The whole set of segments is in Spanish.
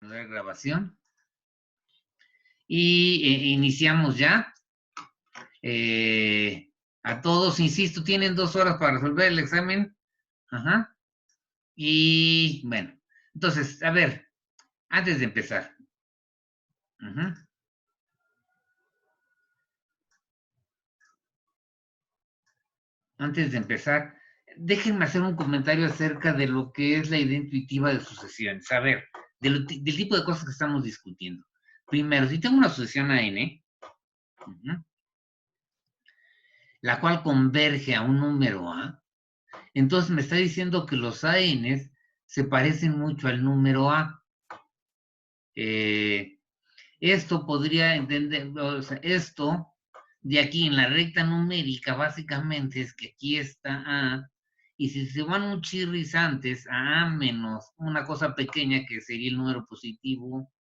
de grabación. Y iniciamos ya. A todos, insisto, tienen 2 horas para resolver el examen. Ajá. Y bueno, entonces, a ver, antes de empezar. Antes de empezar, déjenme hacer un comentario acerca de lo que es la idea intuitiva de sucesiones. A ver, del tipo de cosas que estamos discutiendo. Primero, si tengo una sucesión AN, la cual converge a un número A, entonces me está diciendo que los ANs se parecen mucho al número A. Esto podría entender, o sea, esto de aquí en la recta numérica básicamente es que aquí está A, y si se van un chirris antes a A menos una cosa pequeña que sería el número positivo,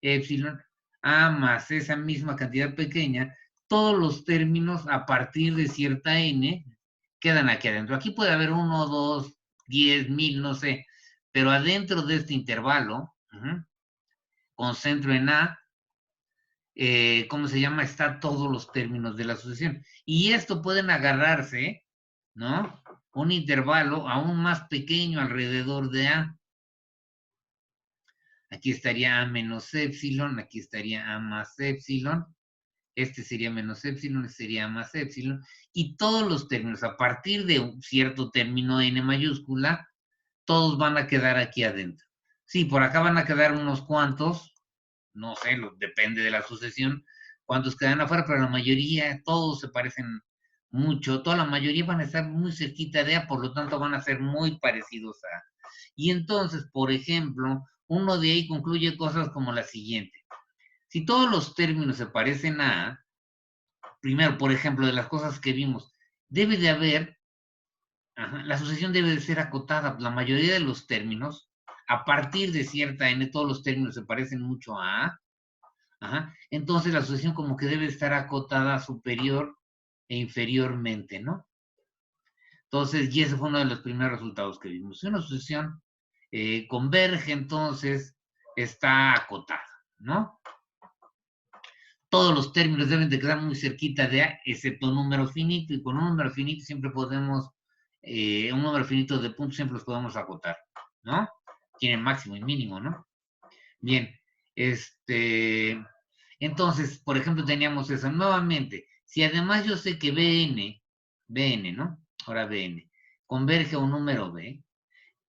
epsilon, A más esa misma cantidad pequeña, todos los términos a partir de cierta N quedan aquí adentro. Aquí puede haber 1, 2, 10, 1000, no sé, pero adentro de este intervalo, concentro en A, ¿cómo se llama? Está todos los términos de la sucesión. Y esto pueden agarrarse, ¿no? Un intervalo aún más pequeño alrededor de A. Aquí estaría A menos epsilon, aquí estaría A más epsilon, este sería menos epsilon, este sería A más epsilon, y todos los términos, a partir de un cierto término N mayúscula, todos van a quedar aquí adentro. Sí, por acá van a quedar unos cuantos, no sé, depende de la sucesión, cuántos quedan afuera, pero la mayoría, todos se parecen mucho, toda la mayoría van a estar muy cerquita de A, por lo tanto van a ser muy parecidos a A. Y entonces, por ejemplo, uno de ahí concluye cosas como la siguiente. Si todos los términos se parecen a A, primero, por ejemplo, de las cosas que vimos, debe de haber, la sucesión debe de ser acotada, la mayoría de los términos, a partir de cierta N, todos los términos se parecen mucho a A. Entonces la sucesión como que debe estar acotada superior e inferiormente, ¿no? Entonces, y ese fue uno de los primeros resultados que vimos. Si una sucesión converge, entonces está acotada, ¿no? Todos los términos deben de quedar muy cerquita de A, excepto un número finito, y con un número finito siempre podemos, un número finito de puntos siempre los podemos acotar, ¿no? Tienen máximo y mínimo, ¿no? Bien, entonces, por ejemplo, teníamos eso. Nuevamente, si además yo sé que BN, ¿no? Ahora BN, converge a un número B,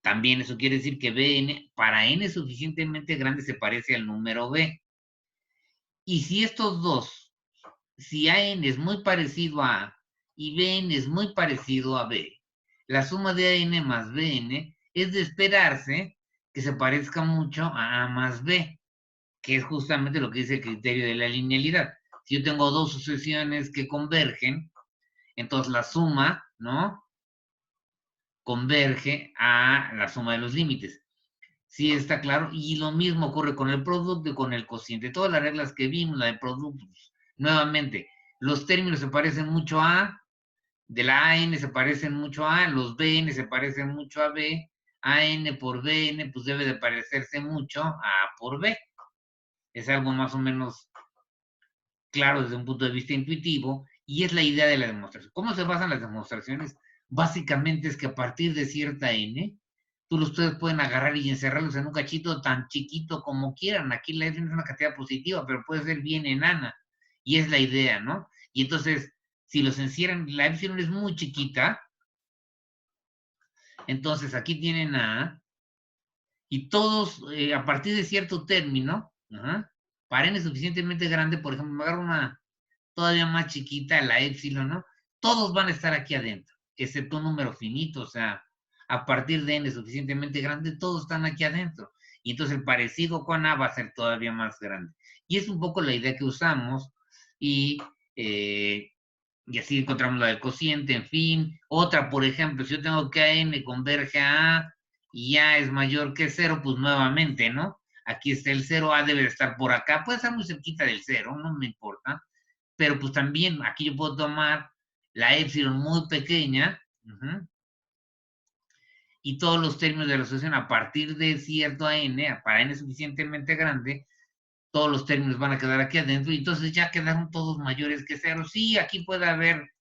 también eso quiere decir que BN, para N suficientemente grande, se parece al número B. Y si estos dos, si AN es muy parecido a A y BN es muy parecido a B, la suma de AN más BN es de esperarse que se parezca mucho a A más B, que es justamente lo que dice el criterio de la linealidad. Si yo tengo dos sucesiones que convergen, entonces la suma, ¿no? Converge a la suma de los límites. Sí, está claro. Y lo mismo ocurre con el producto y con el cociente. Todas las reglas que vimos, la de productos, nuevamente, los términos se parecen mucho a, de la AN se parecen mucho a, los BN se parecen mucho a B, AN por BN, pues debe de parecerse mucho a A por B. Es algo más o menos claro desde un punto de vista intuitivo, y es la idea de la demostración. ¿Cómo se basan las demostraciones? Básicamente es que a partir de cierta N, ustedes pueden agarrar y encerrarlos en un cachito tan chiquito como quieran. Aquí la N es una cantidad positiva, pero puede ser bien enana, y es la idea, ¿no? Y entonces, si los encierran, la epsilon es muy chiquita, entonces aquí tienen A, y todos, a partir de cierto término, para N suficientemente grande, por ejemplo, me agarro una todavía más chiquita, la epsilon, ¿no? Todos van a estar aquí adentro, excepto un número finito, o sea, a partir de n suficientemente grande, todos están aquí adentro. Y entonces el parecido con A va a ser todavía más grande. Y es un poco la idea que usamos, y, y así encontramos la del cociente, en fin. Otra, por ejemplo, si yo tengo que n converge a A y A es mayor que 0, pues nuevamente, ¿no? Aquí está el 0, A debe de estar por acá, puede estar muy cerquita del 0, no me importa, pero pues también aquí yo puedo tomar la epsilon muy pequeña, y todos los términos de la asociación a partir de cierto n, para n suficientemente grande, todos los términos van a quedar aquí adentro y entonces ya quedaron todos mayores que 0. Sí, aquí puede haber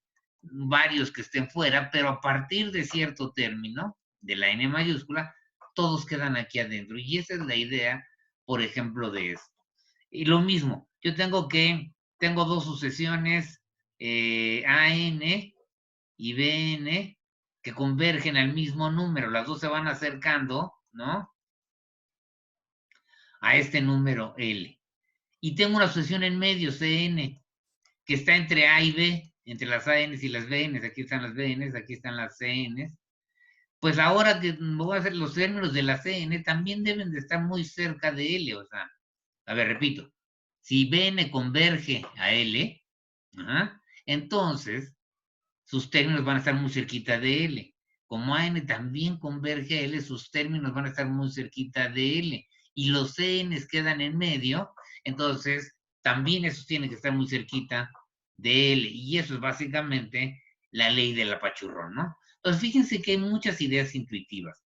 varios que estén fuera, pero a partir de cierto término, de la n mayúscula, todos quedan aquí adentro. Y esa es la idea, por ejemplo, de esto. Y lo mismo, yo tengo dos sucesiones, AN y BN, que convergen al mismo número. Las dos se van acercando, ¿no? A este número L. Y tengo una sucesión en medio, CN, que está entre A y B, entre las ANs y las BNs. Aquí están las BNs, aquí están las CNs. Pues ahora que voy a hacer los términos de la CN, también deben de estar muy cerca de L. O sea, a ver, repito. Si BN converge a L, entonces sus términos van a estar muy cerquita de L. Como AN también converge a L, sus términos van a estar muy cerquita de L. Y los CNs quedan en medio, entonces también esos tienen que estar muy cerquita de L. Y eso es básicamente la ley del apachurrón, ¿no? Entonces fíjense que hay muchas ideas intuitivas.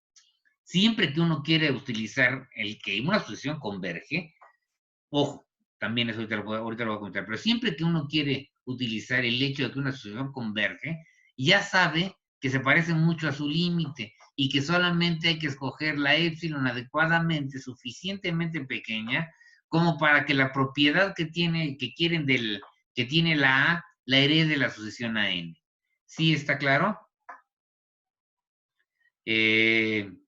Siempre que uno quiere utilizar el que una sucesión converge, ojo, también eso ahorita lo voy a comentar, pero siempre que uno quiere utilizar el hecho de que una sucesión converge, ya sabe que se parece mucho a su límite y que solamente hay que escoger la épsilon adecuadamente, suficientemente pequeña, como para que la propiedad que quieren que tiene la A, la herede la sucesión a N. ¿Sí está claro? Bien.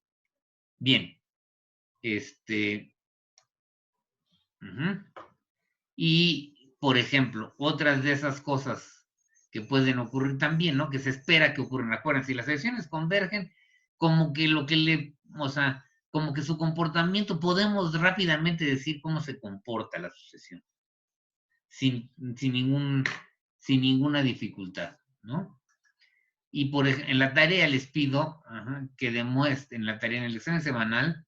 Y, por ejemplo, otras de esas cosas que pueden ocurrir también, ¿no? Que se espera que ocurran. Acuérdense, si las sucesiones convergen, como que o sea, como que su comportamiento, podemos rápidamente decir cómo se comporta la sucesión, sin, sin, ningún, sin ninguna dificultad, ¿no? Y en la tarea les pido que demuestren, en la tarea, en el examen semanal,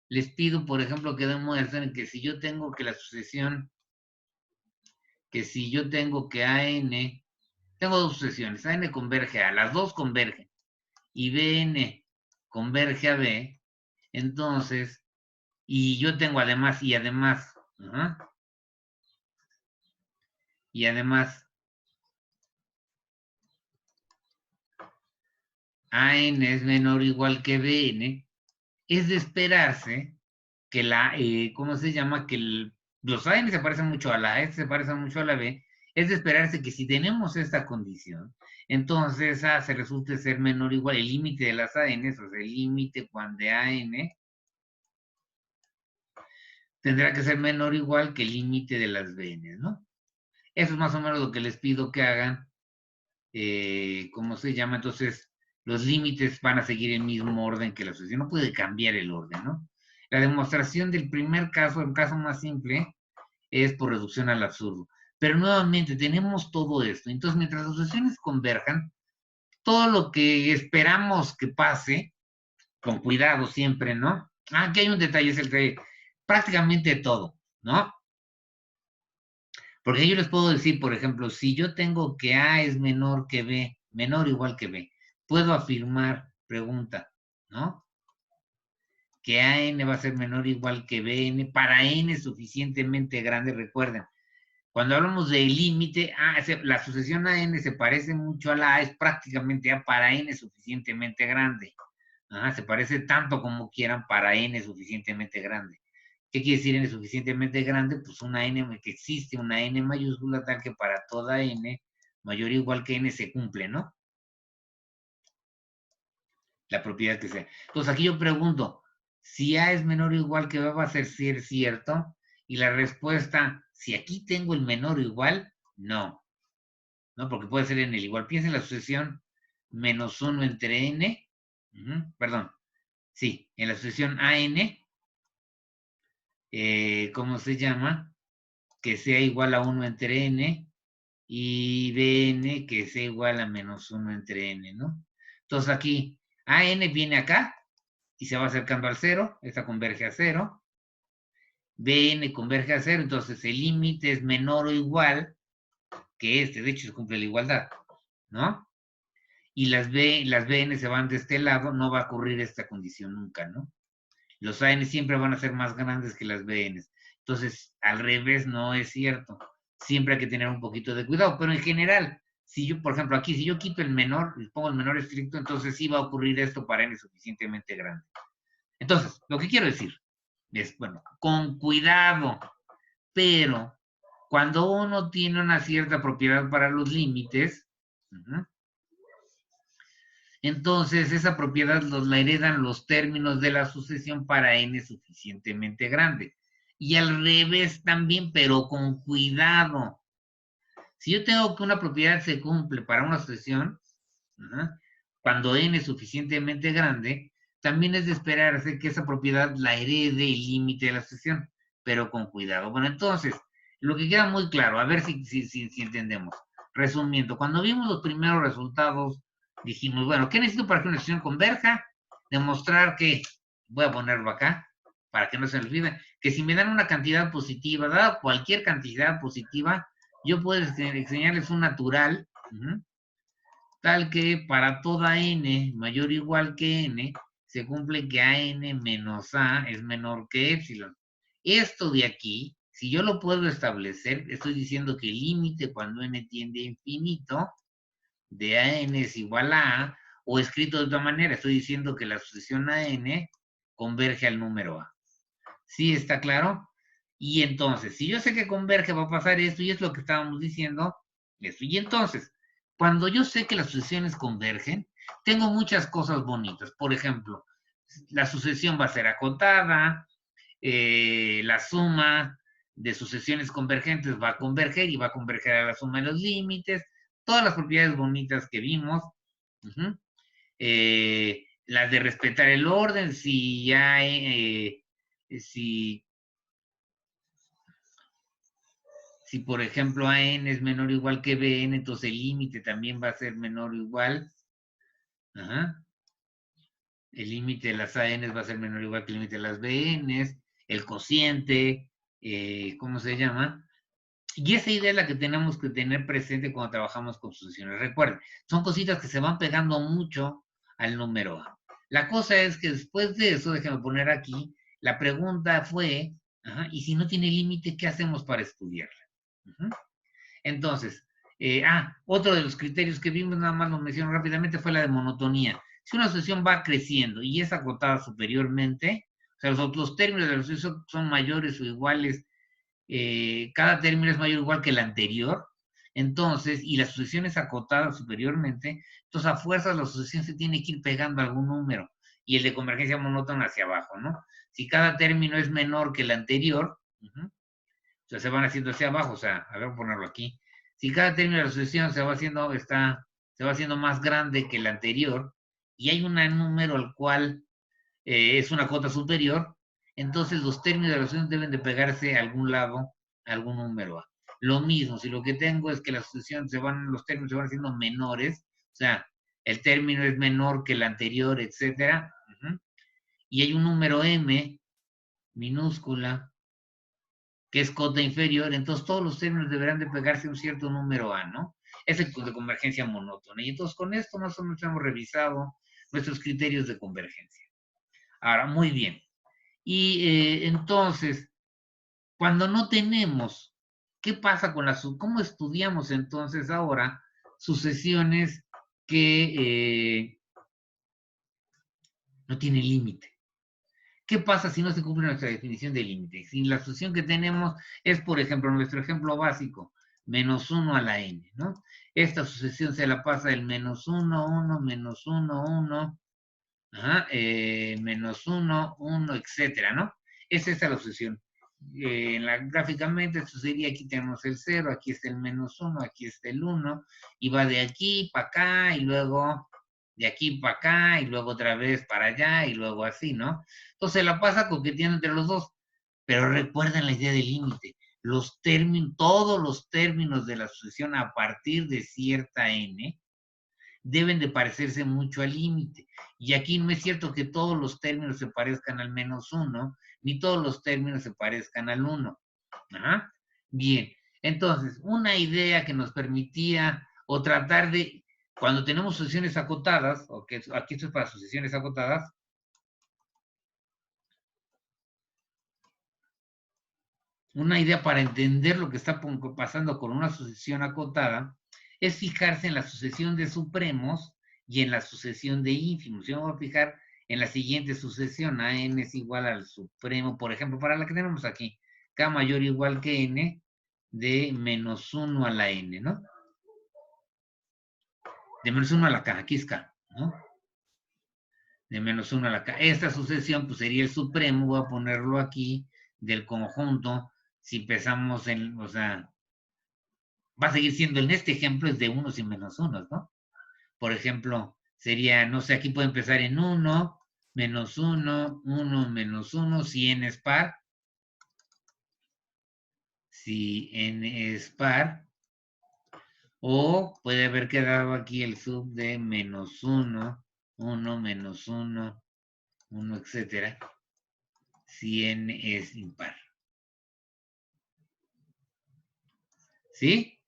les pido, por ejemplo, que demuestren que si yo tengo que la sucesión, que si yo tengo que AN, tengo dos sucesiones, AN converge a, las dos convergen, y BN converge a B, entonces, y yo tengo además, y además, AN es menor o igual que BN, es de esperarse que ¿cómo se llama? Que los AN se parecen mucho a la A, se parecen mucho a la B, es de esperarse que si tenemos esta condición, entonces A se resulte ser menor o igual, el límite de las AN, o sea, el límite cuando AN tendrá que ser menor o igual que el límite de las BN, ¿no? Eso es más o menos lo que les pido que hagan. ¿Cómo se llama? Entonces, los límites van a seguir el mismo orden que la sucesión, no puede cambiar el orden, ¿no? La demostración del primer caso, el caso más simple, es por reducción al absurdo. Pero nuevamente tenemos todo esto. Entonces, mientras las sucesiones converjan, todo lo que esperamos que pase, con cuidado siempre, ¿no? Aquí hay un detalle, es el que prácticamente todo, ¿no? Porque yo les puedo decir, por ejemplo, si yo tengo que A es menor que B, menor o igual que B, puedo afirmar, pregunta, ¿no? Que AN va a ser menor o igual que BN para N suficientemente grande, recuerden. Cuando hablamos del límite, la sucesión AN se parece mucho a la A, es prácticamente A para N suficientemente grande. Se parece tanto como quieran para N suficientemente grande. ¿Qué quiere decir N suficientemente grande? Pues una N, que existe una N mayúscula tal que para toda N mayor o igual que N se cumple, ¿no? La propiedad que sea. Entonces aquí yo pregunto, si A es menor o igual que B va a ser cierto, y la respuesta, si aquí tengo el menor o igual, no. ¿No? Porque puede ser en el igual. Piensa en la sucesión menos 1 entre N, perdón, sí, en la sucesión AN, ¿cómo se llama? Que sea igual a 1 entre N, y BN que sea igual a menos 1 entre N, ¿no? Entonces aquí, AN viene acá, y se va acercando al 0, esta converge a 0, BN converge a 0, entonces el límite es menor o igual que este, de hecho se cumple la igualdad, ¿no? y las BN se van de este lado, no va a ocurrir esta condición nunca, ¿no? Los AN siempre van a ser más grandes que las BN. Entonces, al revés no es cierto. Siempre hay que tener un poquito de cuidado, pero en general, si yo, por ejemplo, aquí, si yo quito el menor, y pongo el menor estricto, entonces sí va a ocurrir esto para N suficientemente grande. Entonces, lo que quiero decir es, bueno, con cuidado, pero cuando uno tiene una cierta propiedad para los límites, entonces esa propiedad la heredan los términos de la sucesión para N suficientemente grande. Y al revés también, pero con cuidado. Si yo tengo que una propiedad se cumple para una sucesión, cuando N es suficientemente grande, también es de esperarse que esa propiedad la herede el límite de la sucesión, pero con cuidado. Bueno, entonces, lo que queda muy claro, a ver si entendemos. Resumiendo, cuando vimos los primeros resultados, dijimos, bueno, ¿qué necesito para que una sucesión converja? Demostrar que, voy a ponerlo acá, para que no se me olvide, que si me dan una cantidad positiva, dada cualquier cantidad positiva, yo puedo enseñarles un natural, tal que para toda n mayor o igual que n, se cumple que an menos a es menor que epsilon. Esto de aquí, si yo lo puedo establecer, estoy diciendo que el límite cuando n tiende a infinito, de an es igual a, o escrito de otra manera, estoy diciendo que la sucesión an converge al número a. ¿Sí está claro? Y entonces, si yo sé que converge, va a pasar esto, y es lo que estábamos diciendo, esto. Y entonces, cuando yo sé que las sucesiones convergen, tengo muchas cosas bonitas. Por ejemplo, la sucesión va a ser acotada, la suma de sucesiones convergentes va a converger y va a converger a la suma de los límites, todas las propiedades bonitas que vimos, las de respetar el orden, si ya, si por ejemplo AN es menor o igual que BN, entonces el límite también va a ser menor o igual. Ajá. El límite de las AN va a ser menor o igual que el límite de las BN, el cociente, ¿cómo se llama? Y esa idea es la que tenemos que tener presente cuando trabajamos con sucesiones. Recuerden, son cositas que se van pegando mucho al número A. La cosa es que después de eso, déjenme poner aquí, la pregunta fue, ¿y si no tiene límite, qué hacemos para estudiarla? Entonces, otro de los criterios que vimos, nada más lo menciono rápidamente, fue la de monotonía. Si una sucesión va creciendo y es acotada superiormente, o sea, los términos de la sucesión son mayores o iguales, cada término es mayor o igual que el anterior, entonces, y la sucesión es acotada superiormente, entonces a fuerzas la sucesión se tiene que ir pegando a algún número, y el de convergencia monótona hacia abajo, ¿no? Si cada término es menor que el anterior, o sea, se van haciendo hacia abajo, o sea, a ver, ponerlo aquí. Si cada término de la sucesión se va haciendo más grande que el anterior, y hay un número al cual es una cota superior, entonces los términos de la sucesión deben de pegarse a algún lado, a algún número A. Lo mismo, si lo que tengo es que la sucesión los términos se van haciendo menores, o sea, el término es menor que el anterior, etcétera, y hay un número M minúscula, que es cota inferior, entonces todos los términos deberán de pegarse a un cierto número A, ¿no? Es el de convergencia monótona. Y entonces con esto más o menos hemos revisado nuestros criterios de convergencia. Ahora, muy bien. Y entonces, cuando no tenemos, ¿qué pasa con cómo estudiamos entonces ahora sucesiones que no tienen límite? ¿Qué pasa si no se cumple nuestra definición de límite? Si la sucesión que tenemos es, por ejemplo, nuestro ejemplo básico, menos 1 a la n, ¿no? Esta sucesión se la pasa del menos 1, 1, menos 1, 1, menos 1, 1, etcétera, ¿no? Es esta la sucesión. Gráficamente, esto sería, aquí tenemos el 0, aquí está el menos 1, aquí está el 1, y va de aquí para acá, y luego de aquí para acá, y luego otra vez para allá, y luego así, ¿no? Entonces la pasa coqueteando entre los dos. Pero recuerden la idea del límite. Todos los términos de la sucesión a partir de cierta n deben de parecerse mucho al límite. Y aquí no es cierto que todos los términos se parezcan al menos 1, ni todos los términos se parezcan al 1. Bien, entonces, una idea que nos permitía, o tratar de cuando tenemos sucesiones acotadas, aquí esto es para sucesiones acotadas, una idea para entender lo que está pasando con una sucesión acotada es fijarse en la sucesión de supremos y en la sucesión de ínfimos. Yo me voy a fijar en la siguiente sucesión, a n es igual al supremo, por ejemplo, para la que tenemos aquí, k mayor o igual que n de menos 1 a la n, ¿no? De menos 1 a la k, aquí es k, ¿no? De menos 1 a la k. Esta sucesión pues sería el supremo, voy a ponerlo aquí, del conjunto, si empezamos en, o sea, va a seguir siendo en este ejemplo es de unos y menos unos, ¿no? Por ejemplo, sería, no sé, aquí puede empezar en 1, menos 1, 1, menos 1, si n es par. Si n es par. O puede haber quedado aquí el sub de menos 1, 1, menos 1, 1, etcétera. Si n es impar. ¿Sí?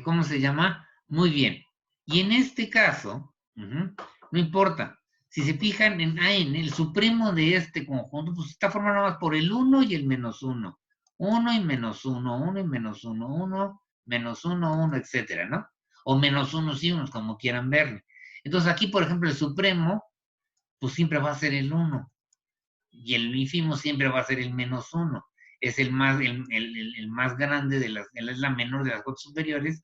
¿Cómo se llama? Muy bien. Y en este caso, no importa. Si se fijan en AN, el supremo de este conjunto, pues está formado nada más por el 1 y el menos 1. 1 y menos 1, 1 y menos 1, 1, menos 1, 1, etcétera, ¿no? O menos unos y unos, como quieran verlo. Entonces aquí, por ejemplo, el supremo, pues siempre va a ser el 1. Y el ínfimo siempre va a ser el menos 1. Es el más grande de las, es la menor de las cotas superiores.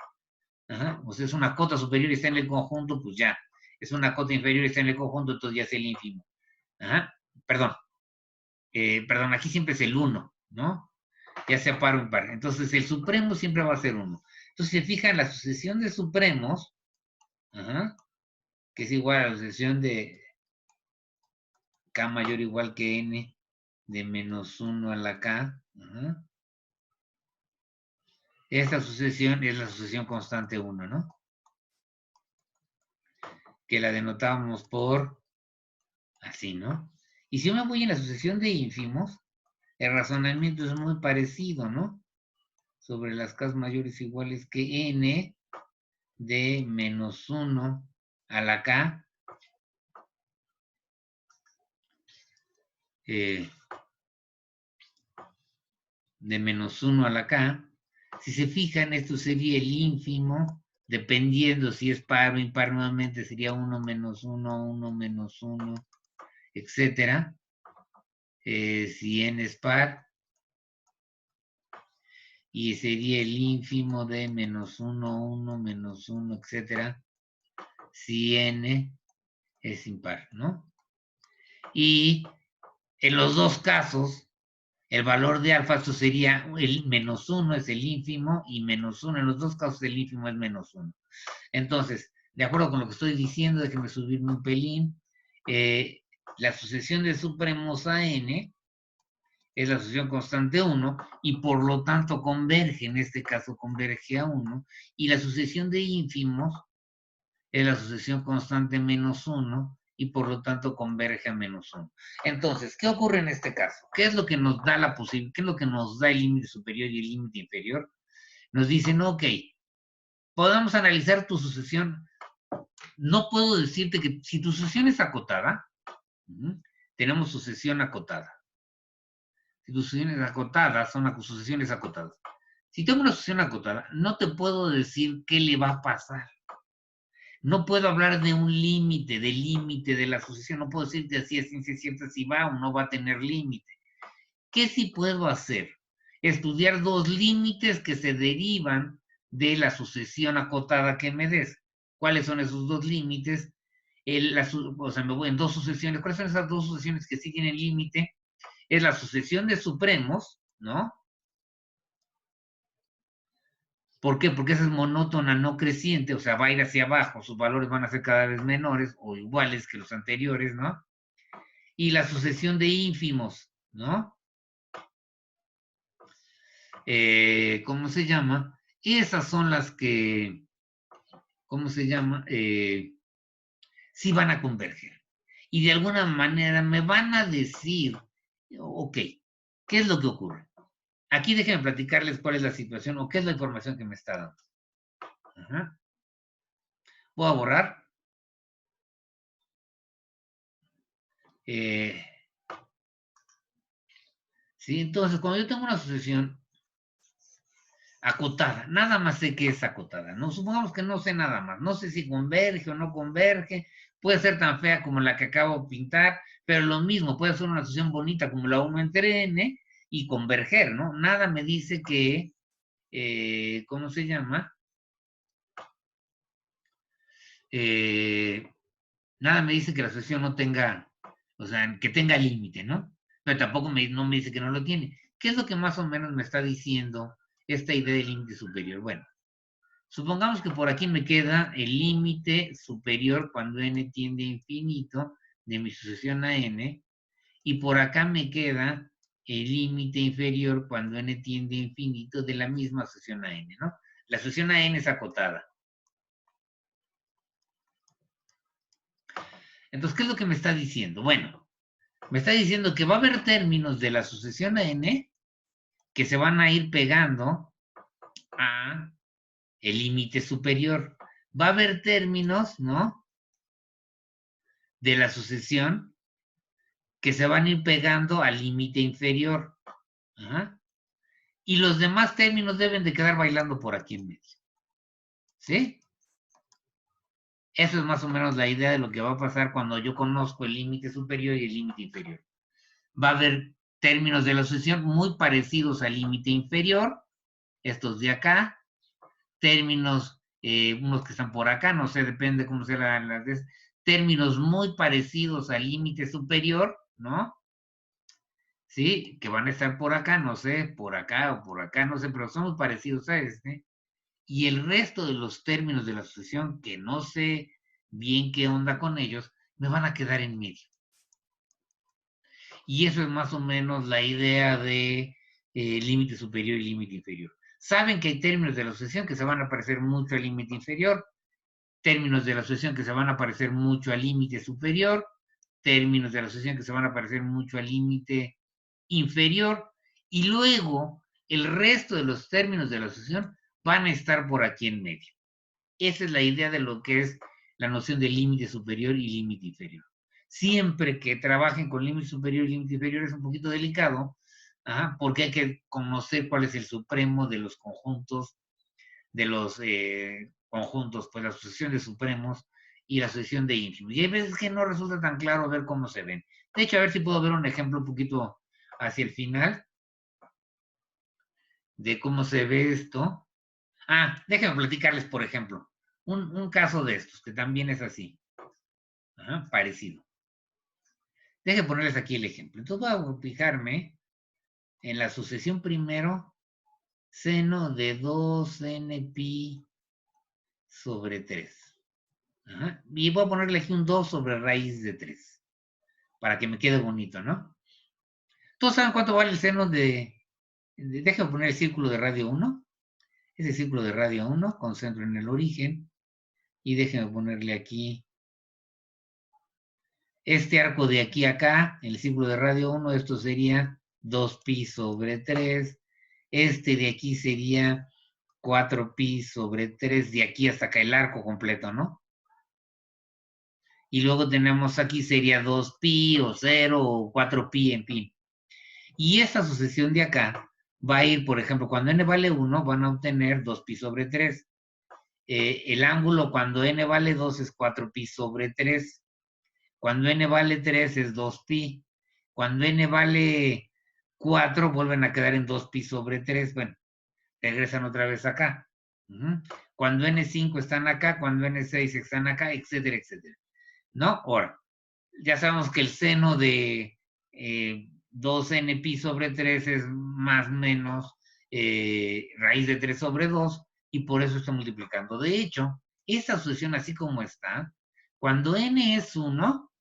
Ajá. O sea, es una cota superior y está en el conjunto, pues ya. Es una cota inferior y está en el conjunto, entonces ya es el ínfimo. Ajá. Perdón. Perdón, aquí siempre es el 1, ¿no? Ya sea par o impar. Entonces el supremo siempre va a ser 1. Entonces, si se fijan, la sucesión de supremos, ajá, que es igual a la sucesión de k mayor o igual que n de menos 1 a la k, ajá. Esta sucesión es la sucesión constante 1, ¿no? Que la denotábamos por así, ¿no? Y si yo me voy en la sucesión de ínfimos, el razonamiento es muy parecido, ¿no? Sobre las k mayores iguales que n de menos 1 a la k, de menos 1 a la k. Si se fijan, esto sería el ínfimo, dependiendo si es par o impar, nuevamente sería 1 menos 1, 1 menos 1, etcétera. Si n es par, y sería el ínfimo de menos 1, 1, menos 1, etcétera, si n es impar, ¿no? Y en los dos casos, el valor de alfa, esto sería el menos 1 es el ínfimo y menos 1, en los dos casos el ínfimo es menos 1. Entonces, de acuerdo con lo que estoy diciendo, déjenme subirme un pelín, la sucesión de supremos a n es la sucesión constante 1 y por lo tanto converge, en este caso converge a 1, y la sucesión de ínfimos es la sucesión constante menos 1 y por lo tanto converge a menos 1. Entonces, ¿qué ocurre en este caso? ¿Qué es lo que nos da la posibilidad? ¿Qué es lo que nos da el límite superior y el límite inferior? Nos dicen, ok, podemos analizar tu sucesión. No puedo decirte que si tu sucesión es acotada, tenemos sucesión acotada. Si tus sucesiones acotadas son sucesiones acotadas. Si tengo una sucesión acotada, no te puedo decir qué le va a pasar. No puedo hablar de un límite, del límite de la sucesión. No puedo decirte así es ciencia cierta si va o no va a tener límite. ¿Qué sí puedo hacer? Estudiar dos límites que se derivan de la sucesión acotada que me des. ¿Cuáles son esos dos límites? O sea, me voy en dos sucesiones. ¿Cuáles son esas dos sucesiones que siguen el límite? Es la sucesión de supremos, ¿no? ¿Por qué? Porque esa es monótona, no creciente, o sea, va a ir hacia abajo, sus valores van a ser cada vez menores o iguales que los anteriores, ¿no? Y la sucesión de ínfimos, ¿no? ¿Cómo se llama? Esas son las que, ¿cómo se llama? Sí van a converger. Y de alguna manera me van a decir, ok, ¿qué es lo que ocurre? Aquí déjenme platicarles cuál es la situación o qué es la información que me está dando. Ajá. Voy a borrar. ¿Sí? Entonces, cuando yo tengo una sucesión acotada, nada más sé que es acotada, ¿no? Supongamos que no sé nada más, no sé si converge o no converge, puede ser tan fea como la que acabo de pintar, pero lo mismo, puede ser una sucesión bonita como la 1 entre n y converger, ¿no? Nada me dice que, ¿cómo se llama? Nada me dice que la sucesión no tenga, o sea, que tenga límite, ¿no? Pero tampoco no me dice que no lo tiene. ¿Qué es lo que más o menos me está diciendo esta idea del límite superior? Bueno, supongamos que por aquí me queda el límite superior cuando n tiende a infinito de mi sucesión a n, y por acá me queda el límite inferior cuando n tiende a infinito de la misma sucesión a n, ¿no? La sucesión a n es acotada. Entonces, ¿qué es lo que me está diciendo? Bueno, me está diciendo que va a haber términos de la sucesión a n que se van a ir pegando a el límite superior. Va a haber términos, ¿no? De la sucesión que se van a ir pegando al límite inferior. Ajá. Y los demás términos deben de quedar bailando por aquí en medio. ¿Sí? Eso es más o menos la idea de lo que va a pasar cuando yo conozco el límite superior y el límite inferior. Va a haber términos de la sucesión muy parecidos al límite inferior, estos de acá, términos, unos que están por acá, no sé, depende cómo sea términos muy parecidos al límite superior, ¿no? Sí, que van a estar por acá, no sé, por acá o por acá, no sé, pero son muy parecidos a este. Y el resto de los términos de la sucesión, que no sé bien qué onda con ellos, me van a quedar en medio. Y eso es más o menos la idea de límite superior y límite inferior. Saben que hay términos de la sucesión que se van a parecer mucho al límite inferior, términos de la sucesión que se van a parecer mucho al límite superior, términos de la sucesión que se van a parecer mucho al límite inferior, y luego el resto de los términos de la sucesión van a estar por aquí en medio. Esa es la idea de lo que es la noción de límite superior y límite inferior. Siempre que trabajen con límite superior y límite inferior es un poquito delicado, porque hay que conocer cuál es el supremo de los conjuntos, pues la sucesión de supremos y la sucesión de ínfimos. Y hay veces que no resulta tan claro ver cómo se ven. De hecho, a ver si puedo ver un ejemplo un poquito hacia el final de cómo se ve esto. Déjenme platicarles, por ejemplo, un caso de estos, que también es así, parecido. Déjenme ponerles aquí el ejemplo. Entonces voy a fijarme en la sucesión primero, seno de 2n pi sobre 3. Y voy a ponerle aquí un 2 sobre raíz de 3, para que me quede bonito, ¿no? ¿Todos saben cuánto vale el seno déjenme poner el círculo de radio 1. Ese círculo de radio 1, concentro en el origen, y déjenme ponerle aquí este arco de aquí a acá, el círculo de radio 1, esto sería 2pi sobre 3. Este de aquí sería 4pi sobre 3, de aquí hasta acá el arco completo, ¿no? Y luego tenemos aquí sería 2pi o 0 o 4pi, en fin. Y esta sucesión de acá va a ir, por ejemplo, cuando n vale 1, van a obtener 2pi sobre 3. El ángulo cuando n vale 2 es 4pi sobre 3. Cuando n vale 3 es 2pi. Cuando n vale 4, vuelven a quedar en 2pi sobre 3. Bueno, regresan otra vez acá. Cuando n5 están acá, cuando n6 están acá, etcétera, etcétera. ¿No? Ahora, ya sabemos que el seno de 2n pi sobre 3 es más o menos raíz de 3 sobre 2, y por eso está multiplicando. De hecho, esta sucesión así como está, cuando n es 1,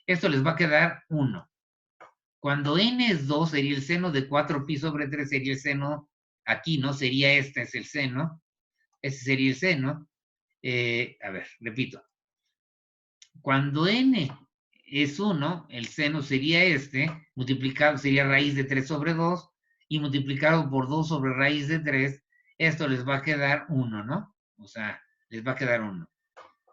esto les va a quedar 1. Cuando n es 2, sería el seno de 4pi sobre 3, sería el seno aquí, ¿no? Sería este es el seno. Ese sería el seno. A ver, repito. Cuando n es 1, el seno sería este, multiplicado, sería raíz de 3 sobre 2, y multiplicado por 2 sobre raíz de 3, esto les va a quedar 1, ¿no? O sea, les va a quedar 1.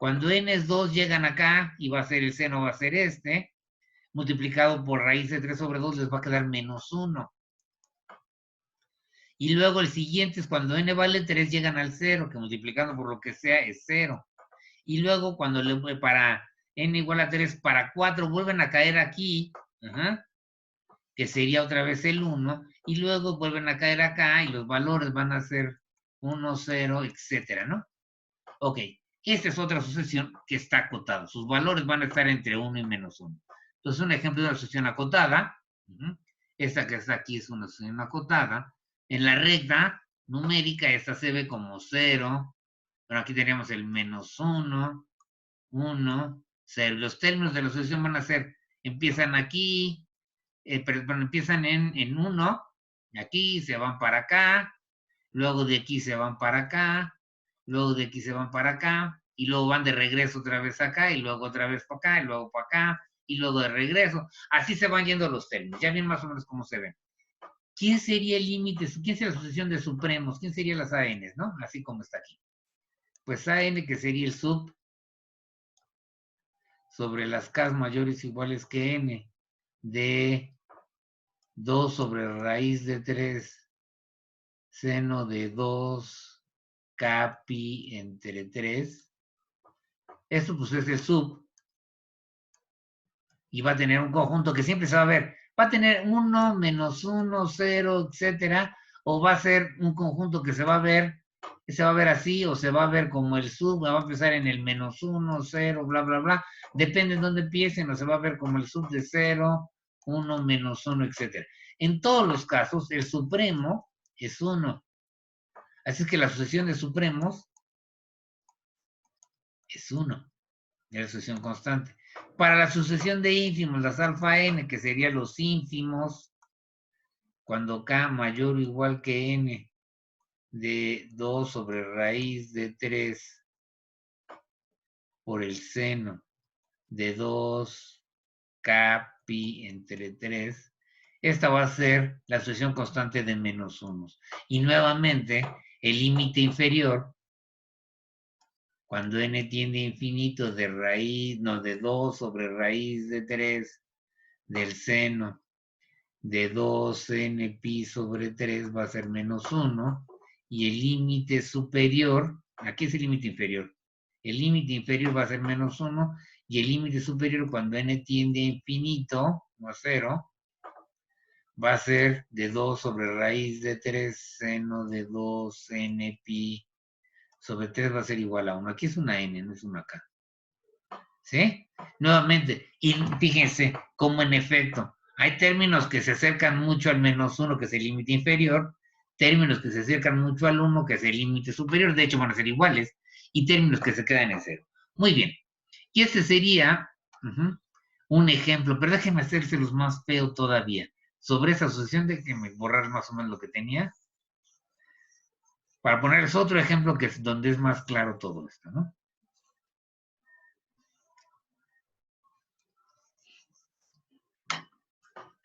Cuando n es 2, llegan acá y va a ser el seno, va a ser este. Multiplicado por raíz de 3 sobre 2 les va a quedar menos 1. Y luego el siguiente es cuando n vale 3, llegan al 0, que multiplicando por lo que sea es 0. Y luego cuando para n igual a 3, para 4, vuelven a caer aquí, que sería otra vez el 1, y luego vuelven a caer acá y los valores van a ser 1, 0, etcétera, ¿no? Ok, esta es otra sucesión que está acotada. Sus valores van a estar entre 1 y menos 1. Entonces, un ejemplo de una sucesión acotada, esta que está aquí es una sucesión acotada. En la recta numérica, esta se ve como 0, pero aquí tenemos el menos 1, 1, 0. Los términos de la sucesión van a ser, empiezan aquí, perdón, empiezan en 1, aquí se van para acá, luego de aquí se van para acá, luego de aquí se van para acá, y luego van de regreso otra vez acá, y luego otra vez para acá, y luego para acá, y luego de regreso. Así se van yendo los términos. Ya ven más o menos cómo se ven. ¿Quién sería el límite? ¿Quién sería la sucesión de supremos? ¿Quién serían las ANs, no? Así como está aquí. Pues AN, que sería el sub sobre las K mayores iguales que N de 2 sobre raíz de 3 seno de 2 K pi entre 3. Esto pues es el sub. Y va a tener un conjunto que siempre se va a ver. Va a tener 1, menos 1, 0, etcétera. O va a ser un conjunto que se va a ver así, o se va a ver como el sub, va a empezar en el menos 1, 0, bla, bla, bla. Depende de dónde empiecen, o se va a ver como el sub de 0, 1, menos 1, etcétera. En todos los casos, el supremo es 1. Así es que la sucesión de supremos es 1. Es la sucesión constante. Para la sucesión de ínfimos, las alfa n, que serían los ínfimos, cuando k mayor o igual que n de 2 sobre raíz de 3 por el seno de 2 k pi entre 3, esta va a ser la sucesión constante de menos 1. Y nuevamente, el límite inferior, cuando n tiende a infinito de raíz, no, de 2 sobre raíz de 3 del seno de 2n pi sobre 3 va a ser menos 1, y el límite superior, aquí es el límite inferior, el límite inferior va a ser menos 1, y el límite superior cuando n tiende a infinito, no a 0, va a ser de 2 sobre raíz de 3 seno de 2n pi sobre 3 va a ser igual a 1. Aquí es una n, no es una k. ¿Sí? Nuevamente, y fíjense cómo en efecto hay términos que se acercan mucho al menos 1, que es el límite inferior, términos que se acercan mucho al 1, que es el límite superior, de hecho van a ser iguales, y términos que se quedan en 0. Muy bien. Y este sería un ejemplo, pero déjenme hacérselos más feo todavía. Sobre esa asociación, déjenme borrar más o menos lo que tenía, para ponerles otro ejemplo que es donde es más claro todo esto, ¿no?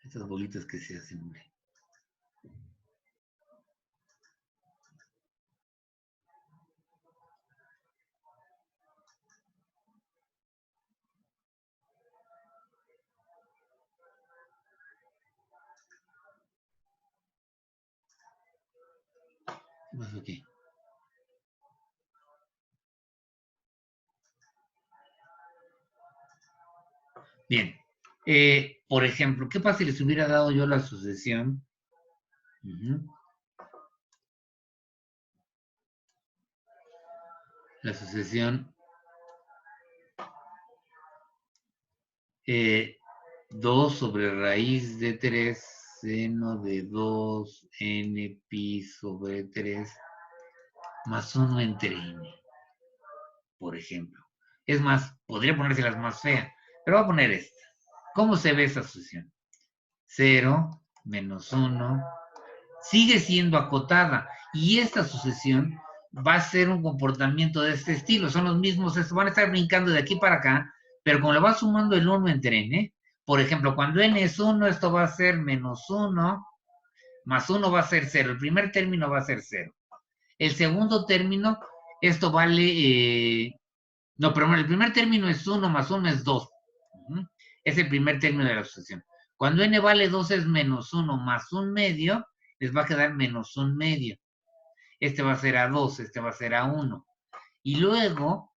Estas bolitas que se hacen, hombre. ¿Qué pasó aquí? Bien. Por ejemplo, ¿qué pasa si les hubiera dado yo la sucesión? La sucesión 2 sobre raíz de 3 seno de 2n pi sobre 3 más 1 entre n, por ejemplo. Es más, podría ponérselas más feas, pero voy a poner esta. ¿Cómo se ve esa sucesión? 0, menos 1, sigue siendo acotada, y esta sucesión va a ser un comportamiento de este estilo. Son los mismos, van a estar brincando de aquí para acá, pero como le va sumando el 1 entre n, por ejemplo, cuando n es 1, esto va a ser menos 1, más 1 va a ser 0. El primer término va a ser 0. El segundo término, esto vale No, pero bueno, el primer término es 1 más 1 es 2. Es el primer término de la sucesión. Cuando n vale 2 es menos 1 más 1 medio, les va a quedar menos 1 medio. Este va a ser a 2, este va a ser a 1. Y luego,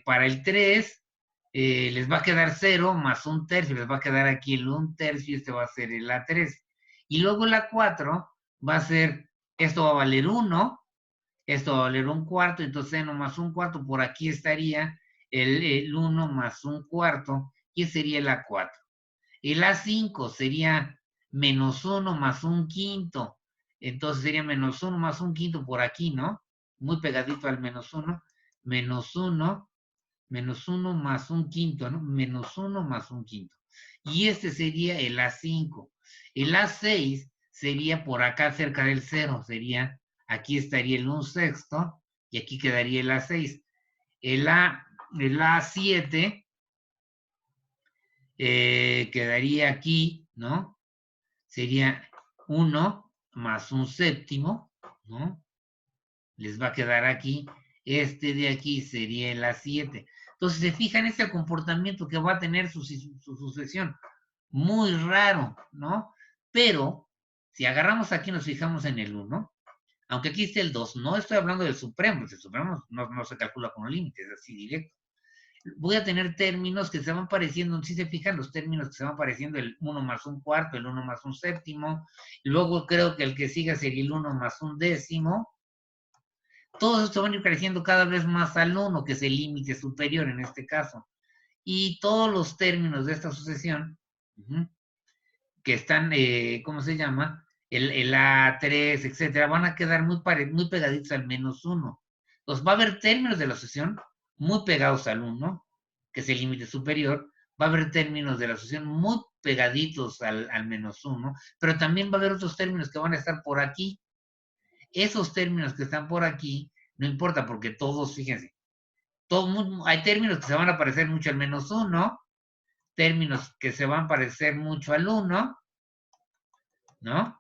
para el 3, les va a quedar 0 más 1 tercio, les va a quedar aquí el 1 tercio, este va a ser el A3. Y luego la 4 va a ser, esto va a valer 1, esto va a valer 1 cuarto, entonces n más 1 cuarto, por aquí estaría el 1 más 1 cuarto, y sería el A4. El A5 sería menos 1 más 1 quinto, entonces sería menos 1 más 1 quinto por aquí, ¿no? Muy pegadito al menos 1, menos 1, menos 1 más 1 quinto, ¿no? Menos 1 más 1 quinto. Y este sería el A5. El A6 sería por acá cerca del 0, sería, aquí estaría el 1 sexto, y aquí quedaría el A6. El A7 quedaría aquí, ¿no? Sería 1 más 1 séptimo, ¿no? Les va a quedar aquí. Este de aquí sería el A7. Entonces, se fijan este comportamiento que va a tener su sucesión. Muy raro, ¿no? Pero, si agarramos aquí, nos fijamos en el 1, aunque aquí esté el 2, no estoy hablando del supremo, el supremo no se calcula con límites, es así directo. Voy a tener términos que se van pareciendo, si se fijan los términos que se van pareciendo, el 1 más 1 cuarto, el 1 más 1 séptimo, y luego creo que el que siga sería el 1 más 1 décimo. Todos estos van a ir creciendo cada vez más al 1, que es el límite superior en este caso. Y todos los términos de esta sucesión, que están, ¿cómo se llama? El A3, etcétera, van a quedar muy pegaditos al menos 1. Entonces va a haber términos de la sucesión muy pegados al 1, que es el límite superior. Va a haber términos de la sucesión muy pegaditos al menos 1, pero también va a haber otros términos que van a estar por aquí. Esos términos que están por aquí, no importa, porque todos, fíjense, hay términos que se van a parecer mucho al menos 1, términos que se van a parecer mucho al 1, ¿no?